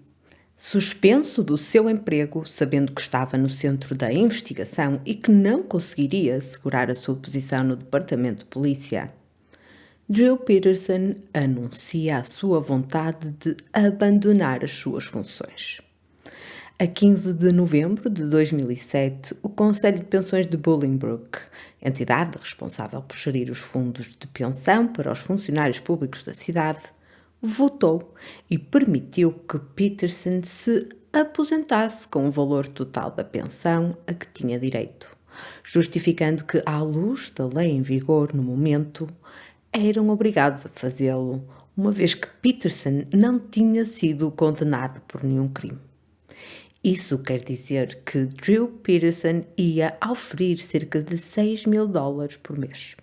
Suspenso do seu emprego, sabendo que estava no centro da investigação e que não conseguiria assegurar a sua posição no departamento de polícia, Drew Peterson anuncia a sua vontade de abandonar as suas funções. A 15 de novembro de 2007, o Conselho de Pensões de Bolingbroke, entidade responsável por gerir os fundos de pensão para os funcionários públicos da cidade, votou e permitiu que Peterson se aposentasse com o valor total da pensão a que tinha direito, justificando que, à luz da lei em vigor no momento, eram obrigados a fazê-lo, uma vez que Peterson não tinha sido condenado por nenhum crime. Isso quer dizer que Drew Peterson ia oferir cerca de $6.000 por mês.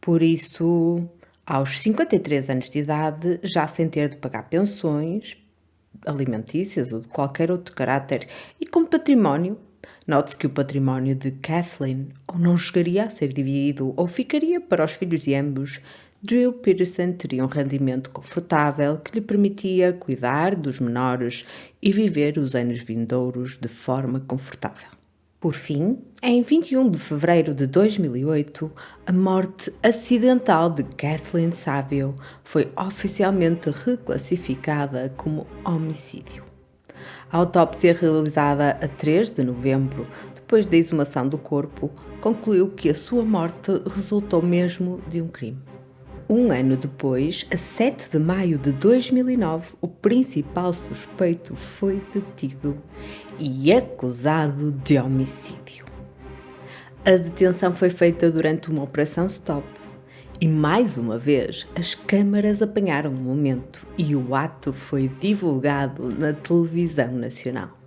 Por isso, aos 53 anos de idade, já sem ter de pagar pensões alimentícias ou de qualquer outro caráter e com património, note-se que o património de Kathleen ou não chegaria a ser dividido ou ficaria para os filhos de ambos, Drew Peterson teria um rendimento confortável que lhe permitia cuidar dos menores e viver os anos vindouros de forma confortável. Por fim, em 21 de fevereiro de 2008, a morte acidental de Kathleen Saville foi oficialmente reclassificada como homicídio. A autópsia realizada a 3 de novembro, depois da exumação do corpo, concluiu que a sua morte resultou mesmo de um crime. Um ano depois, a 7 de maio de 2009, o principal suspeito foi detido e acusado de homicídio. A detenção foi feita durante uma operação stop e, mais uma vez, as câmaras apanharam o momento e o ato foi divulgado na televisão nacional.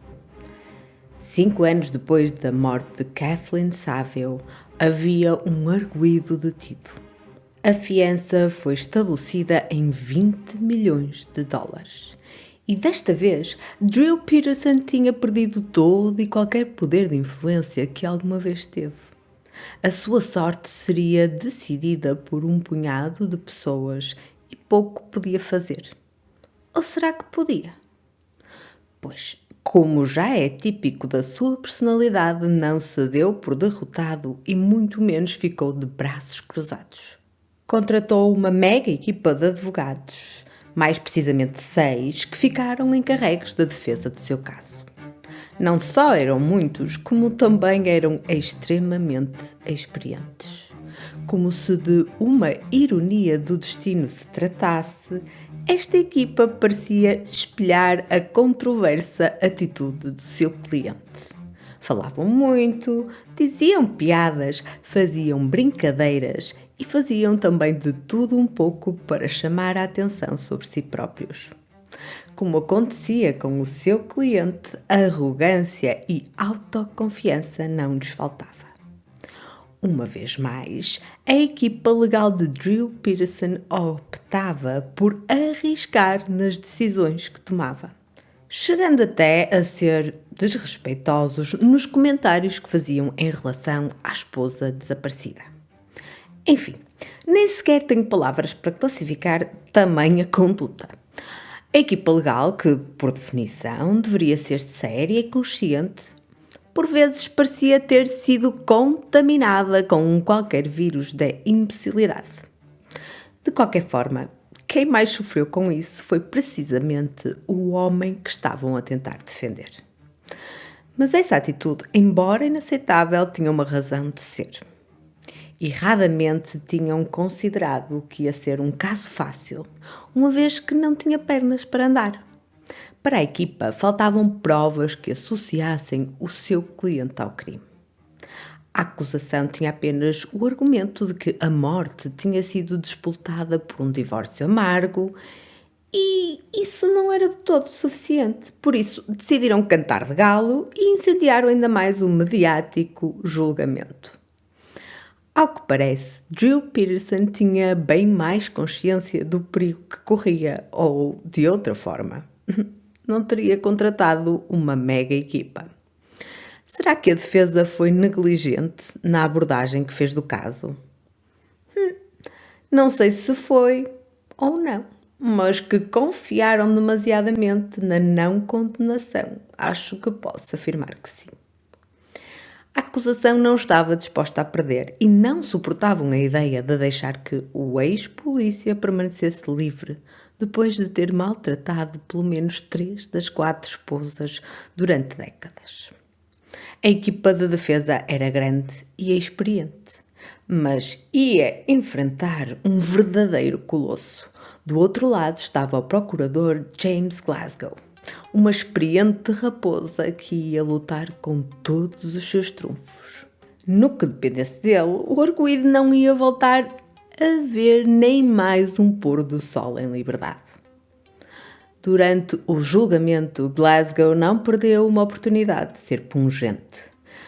5 anos depois da morte de Kathleen Saville, havia um arguido detido. A fiança foi estabelecida em 20 milhões de dólares. E desta vez, Drew Peterson tinha perdido todo e qualquer poder de influência que alguma vez teve. A sua sorte seria decidida por um punhado de pessoas e pouco podia fazer. Ou será que podia? Pois, como já é típico da sua personalidade, não se deu por derrotado e muito menos ficou de braços cruzados. Contratou uma mega equipa de advogados, mais precisamente 6, que ficaram encarregues da defesa do seu caso. Não só eram muitos, como também eram extremamente experientes. Como se de uma ironia do destino se tratasse, esta equipa parecia espelhar a controversa atitude do seu cliente. Falavam muito, diziam piadas, faziam brincadeiras e faziam também de tudo um pouco para chamar a atenção sobre si próprios. Como acontecia com o seu cliente, arrogância e autoconfiança não lhes faltava. Uma vez mais, a equipa legal de Drew Peterson optava por arriscar nas decisões que tomava, chegando até a ser desrespeitosos nos comentários que faziam em relação à esposa desaparecida. Enfim, nem sequer tenho palavras para classificar tamanha conduta. A equipa legal, que, por definição, deveria ser séria e consciente, por vezes parecia ter sido contaminada com qualquer vírus da imbecilidade. De qualquer forma, quem mais sofreu com isso foi precisamente o homem que estavam a tentar defender. Mas essa atitude, embora inaceitável, tinha uma razão de ser. Erradamente tinham considerado que ia ser um caso fácil, uma vez que não tinha pernas para andar. Para a equipa, faltavam provas que associassem o seu cliente ao crime. A acusação tinha apenas o argumento de que a morte tinha sido disputada por um divórcio amargo e isso não era de todo suficiente. Por isso, decidiram cantar de galo e incendiaram ainda mais o mediático julgamento. Ao que parece, Drew Peterson tinha bem mais consciência do perigo que corria, ou, de outra forma, não teria contratado uma mega equipa. Será que a defesa foi negligente na abordagem que fez do caso? Não sei se foi ou não, mas que confiaram demasiadamente na não condenação. Acho que posso afirmar que sim. A acusação não estava disposta a perder e não suportavam a ideia de deixar que o ex-polícia permanecesse livre depois de ter maltratado pelo menos 3 das 4 esposas durante décadas. A equipa de defesa era grande e experiente, mas ia enfrentar um verdadeiro colosso. Do outro lado estava o procurador James Glasgow, uma experiente raposa que ia lutar com todos os seus trunfos. No que dependesse dele, o arguido não ia voltar a ver nem mais um pôr do sol em liberdade. Durante o julgamento, Glasgow não perdeu uma oportunidade de ser pungente.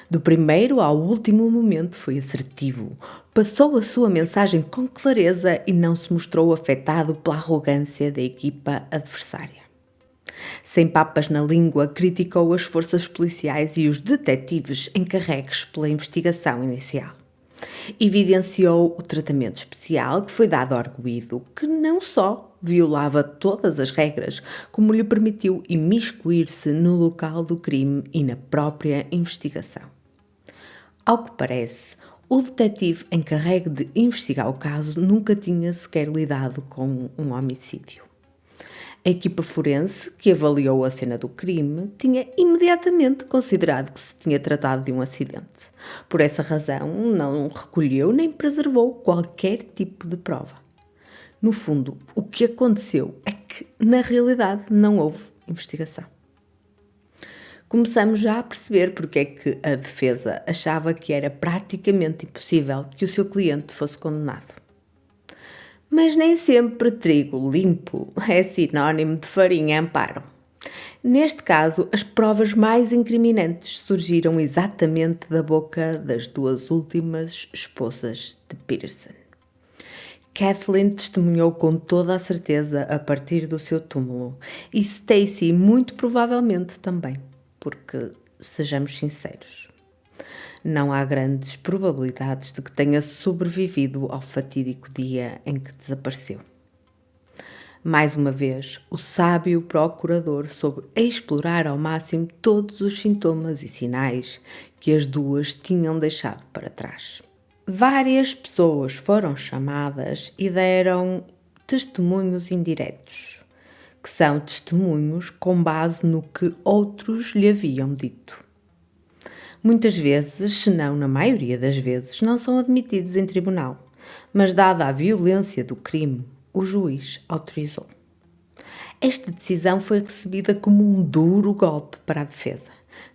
Do primeiro ao último momento foi assertivo, passou a sua mensagem com clareza e não se mostrou afetado pela arrogância da equipa adversária. Sem papas na língua, criticou as forças policiais e os detetives encarregues pela investigação inicial. Evidenciou o tratamento especial que foi dado ao arguido, que não só violava todas as regras, como lhe permitiu imiscuir-se no local do crime e na própria investigação. Ao que parece, o detetive encarregue de investigar o caso nunca tinha sequer lidado com um homicídio. A equipa forense, que avaliou a cena do crime, tinha imediatamente considerado que se tinha tratado de um acidente. Por essa razão, não recolheu nem preservou qualquer tipo de prova. No fundo, o que aconteceu é que, na realidade, não houve investigação. Começamos já a perceber porque é que a defesa achava que era praticamente impossível que o seu cliente fosse condenado. Mas nem sempre trigo limpo é sinónimo de farinha amparo. Neste caso, as provas mais incriminantes surgiram exatamente da boca das duas últimas esposas de Peterson. Kathleen testemunhou com toda a certeza a partir do seu túmulo e Stacy muito provavelmente também, porque, sejamos sinceros, não há grandes probabilidades de que tenha sobrevivido ao fatídico dia em que desapareceu. Mais uma vez, o sábio procurador soube explorar ao máximo todos os sintomas e sinais que as duas tinham deixado para trás. Várias pessoas foram chamadas e deram testemunhos indiretos, que são testemunhos com base no que outros lhe haviam dito. Muitas vezes, se não na maioria das vezes, não são admitidos em tribunal, mas dada a violência do crime, o juiz autorizou. Esta decisão foi recebida como um duro golpe para a defesa.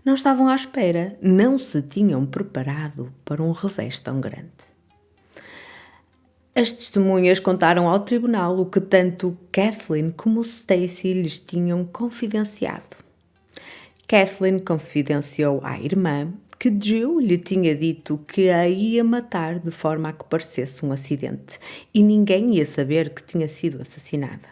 Não estavam à espera, não se tinham preparado para um revés tão grande. As testemunhas contaram ao tribunal o que tanto Kathleen como Stacy lhes tinham confidenciado. Kathleen confidenciou à irmã que Jill lhe tinha dito que a ia matar de forma a que parecesse um acidente e ninguém ia saber que tinha sido assassinada.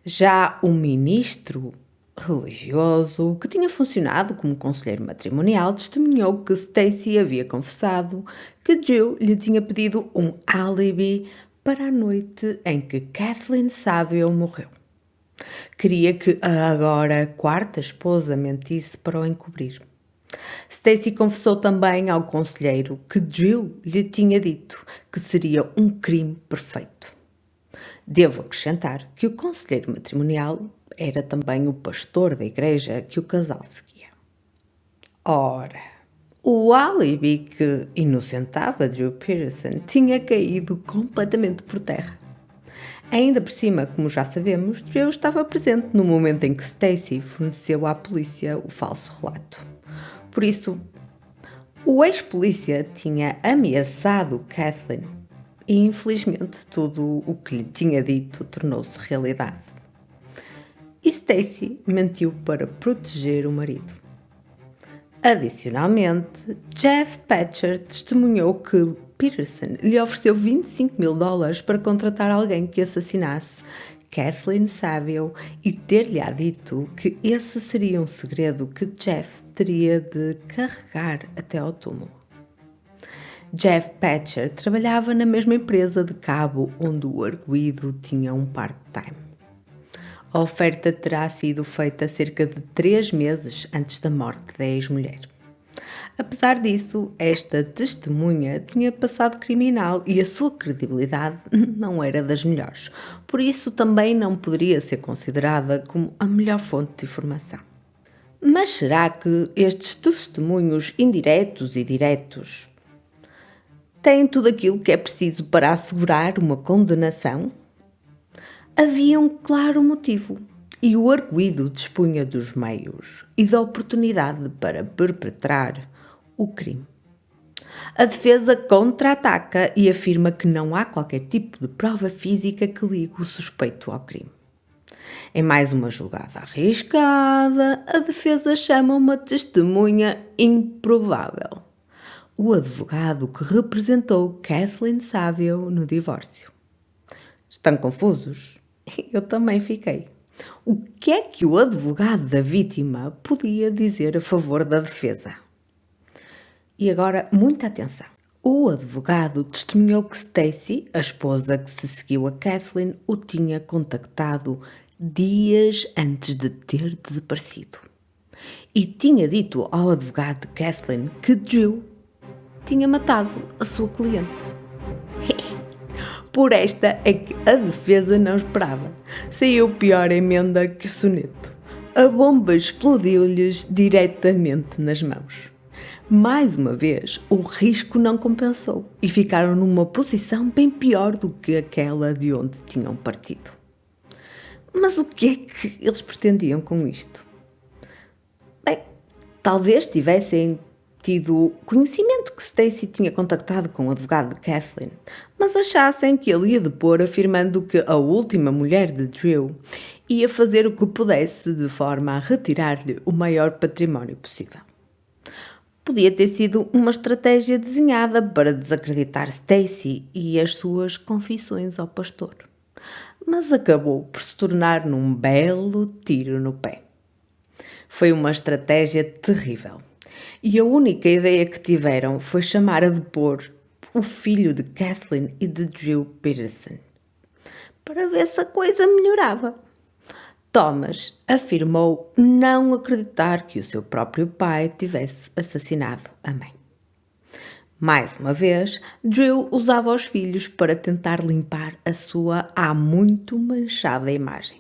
Já o ministro religioso, que tinha funcionado como conselheiro matrimonial, testemunhou que Stacy havia confessado que Jill lhe tinha pedido um álibi para a noite em que Kathleen Saville morreu. Queria que a agora quarta esposa mentisse para o encobrir. Stacy confessou também ao conselheiro que Jill lhe tinha dito que seria um crime perfeito. Devo acrescentar que o conselheiro matrimonial era também o pastor da igreja que o casal seguia. Ora, o álibi que inocentava Drew Peterson tinha caído completamente por terra. Ainda por cima, como já sabemos, Drew estava presente no momento em que Stacy forneceu à polícia o falso relato. Por isso, o ex-polícia tinha ameaçado Kathleen e, infelizmente, tudo o que lhe tinha dito tornou-se realidade. E Stacy mentiu para proteger o marido. Adicionalmente, Jeff Patcher testemunhou que Peterson lhe ofereceu $25.000 para contratar alguém que assassinasse Kathleen Saville e ter-lhe dito que esse seria um segredo que Jeff teria de carregar até ao túmulo. Jeff Patcher trabalhava na mesma empresa de cabo onde o arguido tinha um part-time. A oferta terá sido feita cerca de 3 meses antes da morte da ex-mulher. Apesar disso, esta testemunha tinha passado criminal e a sua credibilidade não era das melhores, por isso também não poderia ser considerada como a melhor fonte de informação. Mas será que estes testemunhos indiretos e diretos têm tudo aquilo que é preciso para assegurar uma condenação? Havia um claro motivo, e o arguido dispunha dos meios e da oportunidade para perpetrar o crime. A defesa contra-ataca e afirma que não há qualquer tipo de prova física que ligue o suspeito ao crime. Em mais uma jogada arriscada, a defesa chama uma testemunha improvável: o advogado que representou Kathleen Saville no divórcio. Estão confusos? Eu também fiquei. O que é que o advogado da vítima podia dizer a favor da defesa? E agora, muita atenção. O advogado testemunhou que Stacy, a esposa que se seguiu a Kathleen, o tinha contactado dias antes de ter desaparecido. E tinha dito ao advogado de Kathleen que Jill tinha matado a sua cliente. Por esta é que a defesa não esperava. Saiu pior emenda que o soneto. A bomba explodiu-lhes diretamente nas mãos. Mais uma vez, o risco não compensou e ficaram numa posição bem pior do que aquela de onde tinham partido. Mas o que é que eles pretendiam com isto? Bem, talvez tivessem tido conhecimento que Stacy tinha contactado com o advogado de Kathleen, mas achassem que ele ia depor afirmando que a última mulher de Drew ia fazer o que pudesse de forma a retirar-lhe o maior património possível. Podia ter sido uma estratégia desenhada para desacreditar Stacy e as suas confissões ao pastor, mas acabou por se tornar num belo tiro no pé. Foi uma estratégia terrível. E a única ideia que tiveram foi chamar a depor o filho de Kathleen e de Drew Peterson, para ver se a coisa melhorava. Thomas afirmou não acreditar que o seu próprio pai tivesse assassinado a mãe. Mais uma vez, Drew usava os filhos para tentar limpar a sua há muito manchada imagem.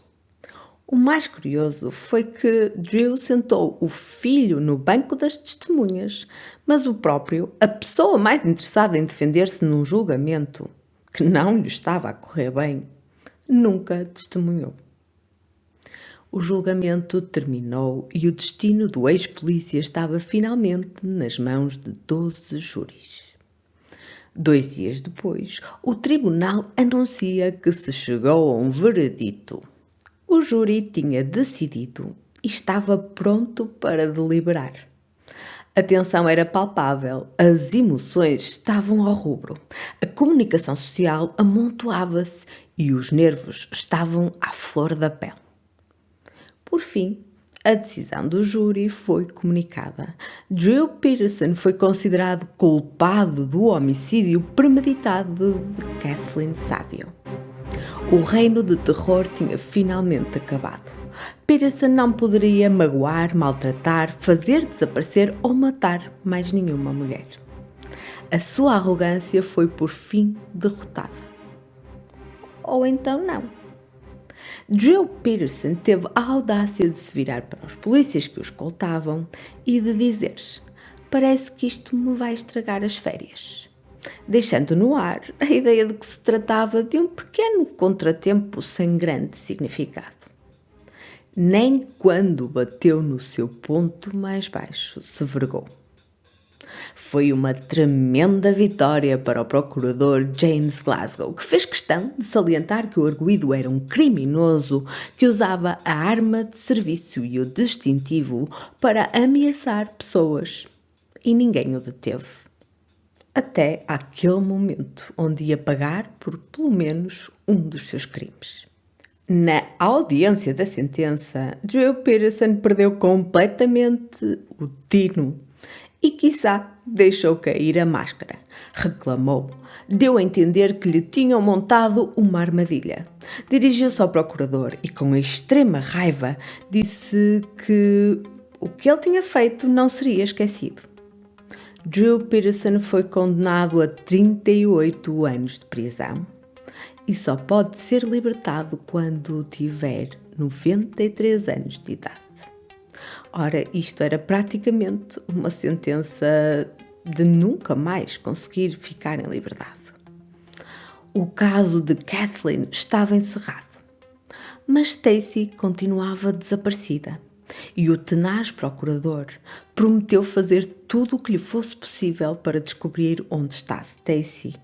O mais curioso foi que Drew sentou o filho no banco das testemunhas, mas o próprio, a pessoa mais interessada em defender-se num julgamento que não lhe estava a correr bem, nunca testemunhou. O julgamento terminou e o destino do ex-polícia estava finalmente nas mãos de 12 júris. 2 dias depois, o tribunal anuncia que se chegou a um veredito. O júri tinha decidido e estava pronto para deliberar. A tensão era palpável, as emoções estavam ao rubro, a comunicação social amontoava-se e os nervos estavam à flor da pele. Por fim, a decisão do júri foi comunicada. Drew Peterson foi considerado culpado do homicídio premeditado de Kathleen Savio. O reino de terror tinha finalmente acabado. Peterson não poderia magoar, maltratar, fazer desaparecer ou matar mais nenhuma mulher. A sua arrogância foi por fim derrotada. Ou então não. Drew Peterson teve a audácia de se virar para os polícias que o escoltavam e de dizer: "Parece que isto me vai estragar as férias", deixando no ar a ideia de que se tratava de um pequeno contratempo sem grande significado. Nem quando bateu no seu ponto mais baixo se vergou. Foi uma tremenda vitória para o procurador James Glasgow, que fez questão de salientar que o arguido era um criminoso que usava a arma de serviço e o distintivo para ameaçar pessoas, e ninguém o deteve. Até àquele momento onde ia pagar por pelo menos um dos seus crimes. Na audiência da sentença, Drew Peterson perdeu completamente o tino e, quiçá, deixou cair a máscara. Reclamou, deu a entender que lhe tinham montado uma armadilha. Dirigiu-se ao procurador e, com extrema raiva, disse que o que ele tinha feito não seria esquecido. Drew Peterson foi condenado a 38 anos de prisão e só pode ser libertado quando tiver 93 anos de idade. Ora, isto era praticamente uma sentença de nunca mais conseguir ficar em liberdade. O caso de Kathleen estava encerrado, mas Stacy continuava desaparecida. E o tenaz procurador prometeu fazer tudo o que lhe fosse possível para descobrir onde está Stacy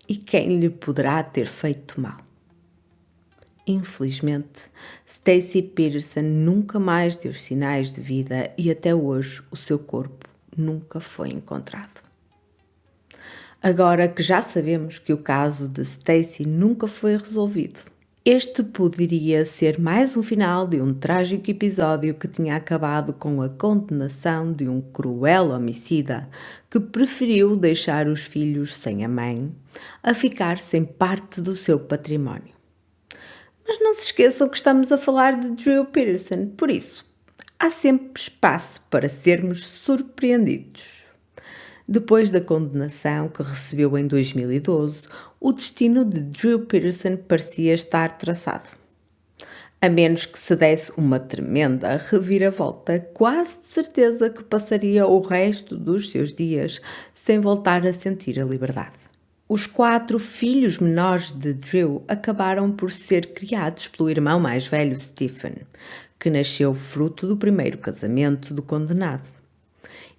e quem lhe poderá ter feito mal. Infelizmente, Stacy Peterson nunca mais deu sinais de vida e até hoje o seu corpo nunca foi encontrado. Agora que já sabemos que o caso de Stacy nunca foi resolvido, este poderia ser mais um final de um trágico episódio que tinha acabado com a condenação de um cruel homicida que preferiu deixar os filhos sem a mãe, a ficar sem parte do seu património. Mas não se esqueçam que estamos a falar de Drew Peterson, por isso, há sempre espaço para sermos surpreendidos. Depois da condenação que recebeu em 2012, o destino de Drew Peterson parecia estar traçado. A menos que se desse uma tremenda reviravolta, quase de certeza que passaria o resto dos seus dias sem voltar a sentir a liberdade. Os 4 filhos menores de Drew acabaram por ser criados pelo irmão mais velho, Stephen, que nasceu fruto do primeiro casamento do condenado.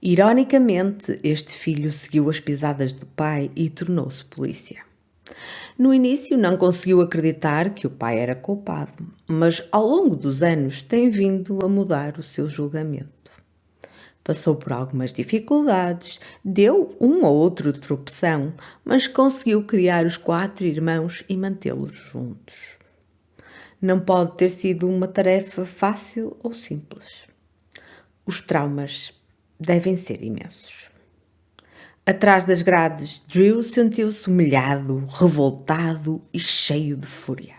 Ironicamente, este filho seguiu as pisadas do pai e tornou-se polícia. No início não conseguiu acreditar que o pai era culpado, mas ao longo dos anos tem vindo a mudar o seu julgamento. Passou por algumas dificuldades, deu um ou outro tropeção, mas conseguiu criar os 4 irmãos e mantê-los juntos. Não pode ter sido uma tarefa fácil ou simples. Os traumas devem ser imensos. Atrás das grades, Drew sentiu-se humilhado, revoltado e cheio de fúria.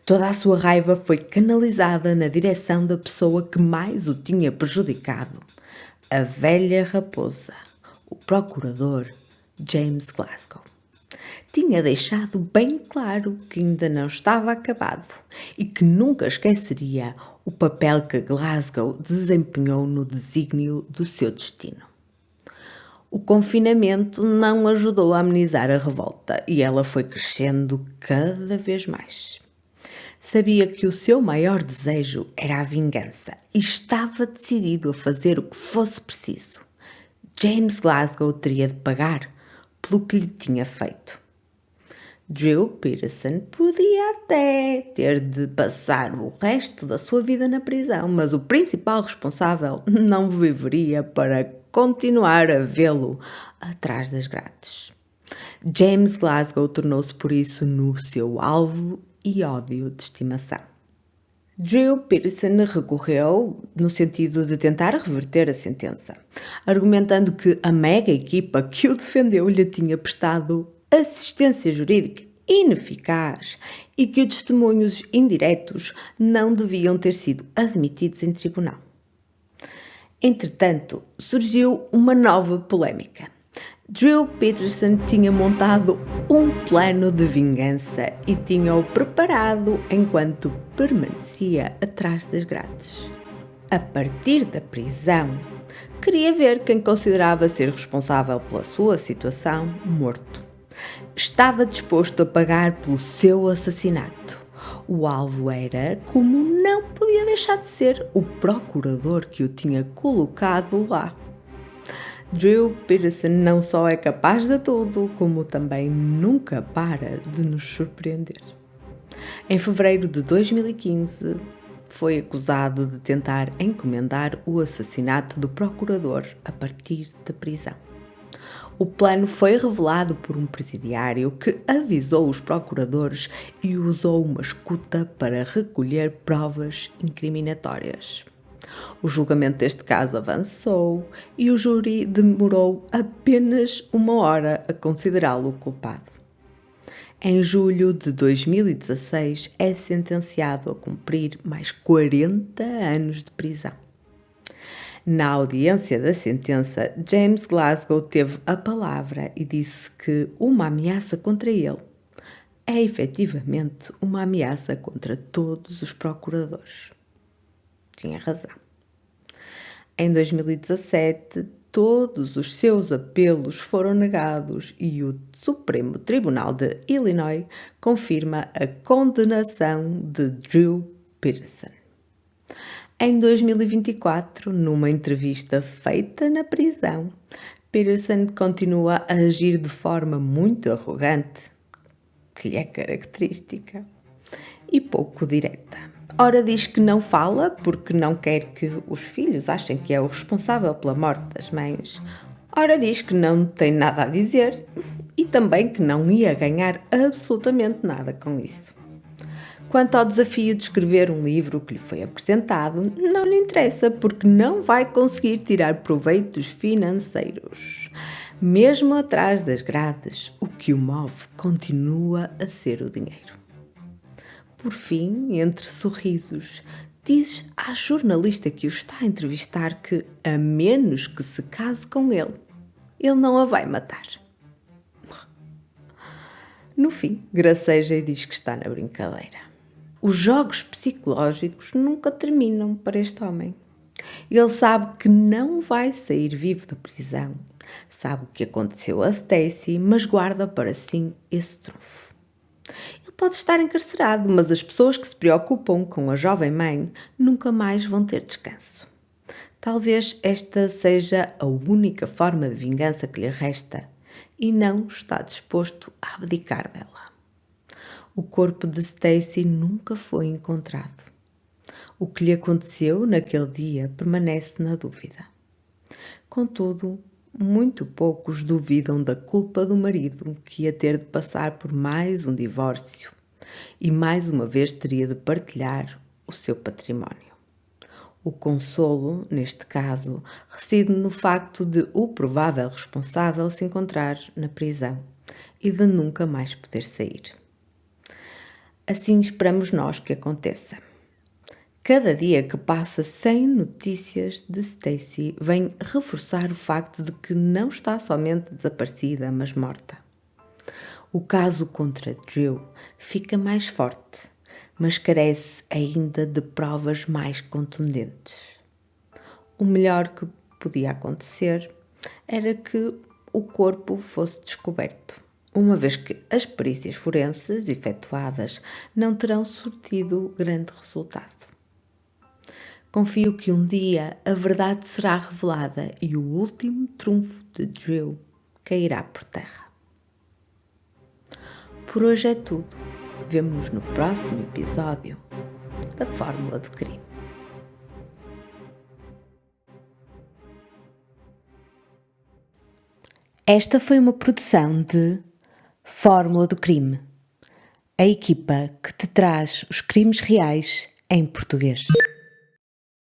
Toda a sua raiva foi canalizada na direção da pessoa que mais o tinha prejudicado, a velha raposa, o procurador James Glasgow. Tinha deixado bem claro que ainda não estava acabado e que nunca esqueceria o papel que Glasgow desempenhou no desígnio do seu destino. O confinamento não ajudou a amenizar a revolta e ela foi crescendo cada vez mais. Sabia que o seu maior desejo era a vingança e estava decidido a fazer o que fosse preciso. James Glasgow teria de pagar pelo que lhe tinha feito. Drew Peterson podia até ter de passar o resto da sua vida na prisão, mas o principal responsável não viveria para continuar a vê-lo atrás das grades. James Glasgow tornou-se por isso no seu alvo e ódio de estimação. Drew Peterson recorreu no sentido de tentar reverter a sentença, argumentando que a mega equipa que o defendeu lhe tinha prestado assistência jurídica ineficaz e que os testemunhos indiretos não deviam ter sido admitidos em tribunal. Entretanto, surgiu uma nova polémica. Drew Peterson tinha montado um plano de vingança e tinha-o preparado enquanto permanecia atrás das grades. A partir da prisão, queria ver quem considerava ser responsável pela sua situação morto. Estava disposto a pagar pelo seu assassinato. O alvo era, como não podia deixar de ser, o procurador que o tinha colocado lá. Drew Peterson não só é capaz de tudo, como também nunca para de nos surpreender. Em fevereiro de 2015, foi acusado de tentar encomendar o assassinato do procurador a partir da prisão. O plano foi revelado por um presidiário que avisou os procuradores e usou uma escuta para recolher provas incriminatórias. O julgamento deste caso avançou e o júri demorou apenas 1 hora a considerá-lo culpado. Em julho de 2016 é sentenciado a cumprir mais 40 anos de prisão. Na audiência da sentença, James Glasgow teve a palavra e disse que uma ameaça contra ele é efetivamente uma ameaça contra todos os procuradores. Tinha razão. Em 2017, todos os seus apelos foram negados e o Supremo Tribunal de Illinois confirma a condenação de Drew Peterson. Em 2024, numa entrevista feita na prisão, Peterson continua a agir de forma muito arrogante, que lhe é característica, e pouco direta. Ora diz que não fala porque não quer que os filhos achem que é o responsável pela morte das mães. Ora diz que não tem nada a dizer e também que não ia ganhar absolutamente nada com isso. Quanto ao desafio de escrever um livro que lhe foi apresentado, não lhe interessa porque não vai conseguir tirar proveitos financeiros. Mesmo atrás das grades, o que o move continua a ser o dinheiro. Por fim, entre sorrisos, diz à jornalista que o está a entrevistar que, a menos que se case com ele não a vai matar. No fim, graceja e diz que está na brincadeira. Os jogos psicológicos nunca terminam para este homem. Ele sabe que não vai sair vivo da prisão, sabe o que aconteceu a Stacy, mas guarda para si esse trunfo. Ele pode estar encarcerado, mas as pessoas que se preocupam com a jovem mãe nunca mais vão ter descanso. Talvez esta seja a única forma de vingança que lhe resta e não está disposto a abdicar dela. O corpo de Stacy nunca foi encontrado. O que lhe aconteceu naquele dia permanece na dúvida. Contudo, muito poucos duvidam da culpa do marido, que ia ter de passar por mais um divórcio e mais uma vez teria de partilhar o seu património. O consolo, neste caso, reside no facto de o provável responsável se encontrar na prisão e de nunca mais poder sair. Assim esperamos nós que aconteça. Cada dia que passa sem notícias de Stacy vem reforçar o facto de que não está somente desaparecida, mas morta. O caso contra Drew fica mais forte, mas carece ainda de provas mais contundentes. O melhor que podia acontecer era que o corpo fosse descoberto, uma vez que as perícias forenses efetuadas não terão surtido grande resultado. Confio que um dia a verdade será revelada e o último trunfo de Drew cairá por terra. Por hoje é tudo. Vemo-nos no próximo episódio da Fórmula do Crime. Esta foi uma produção de Fórmula do Crime, a equipa que te traz os crimes reais em português.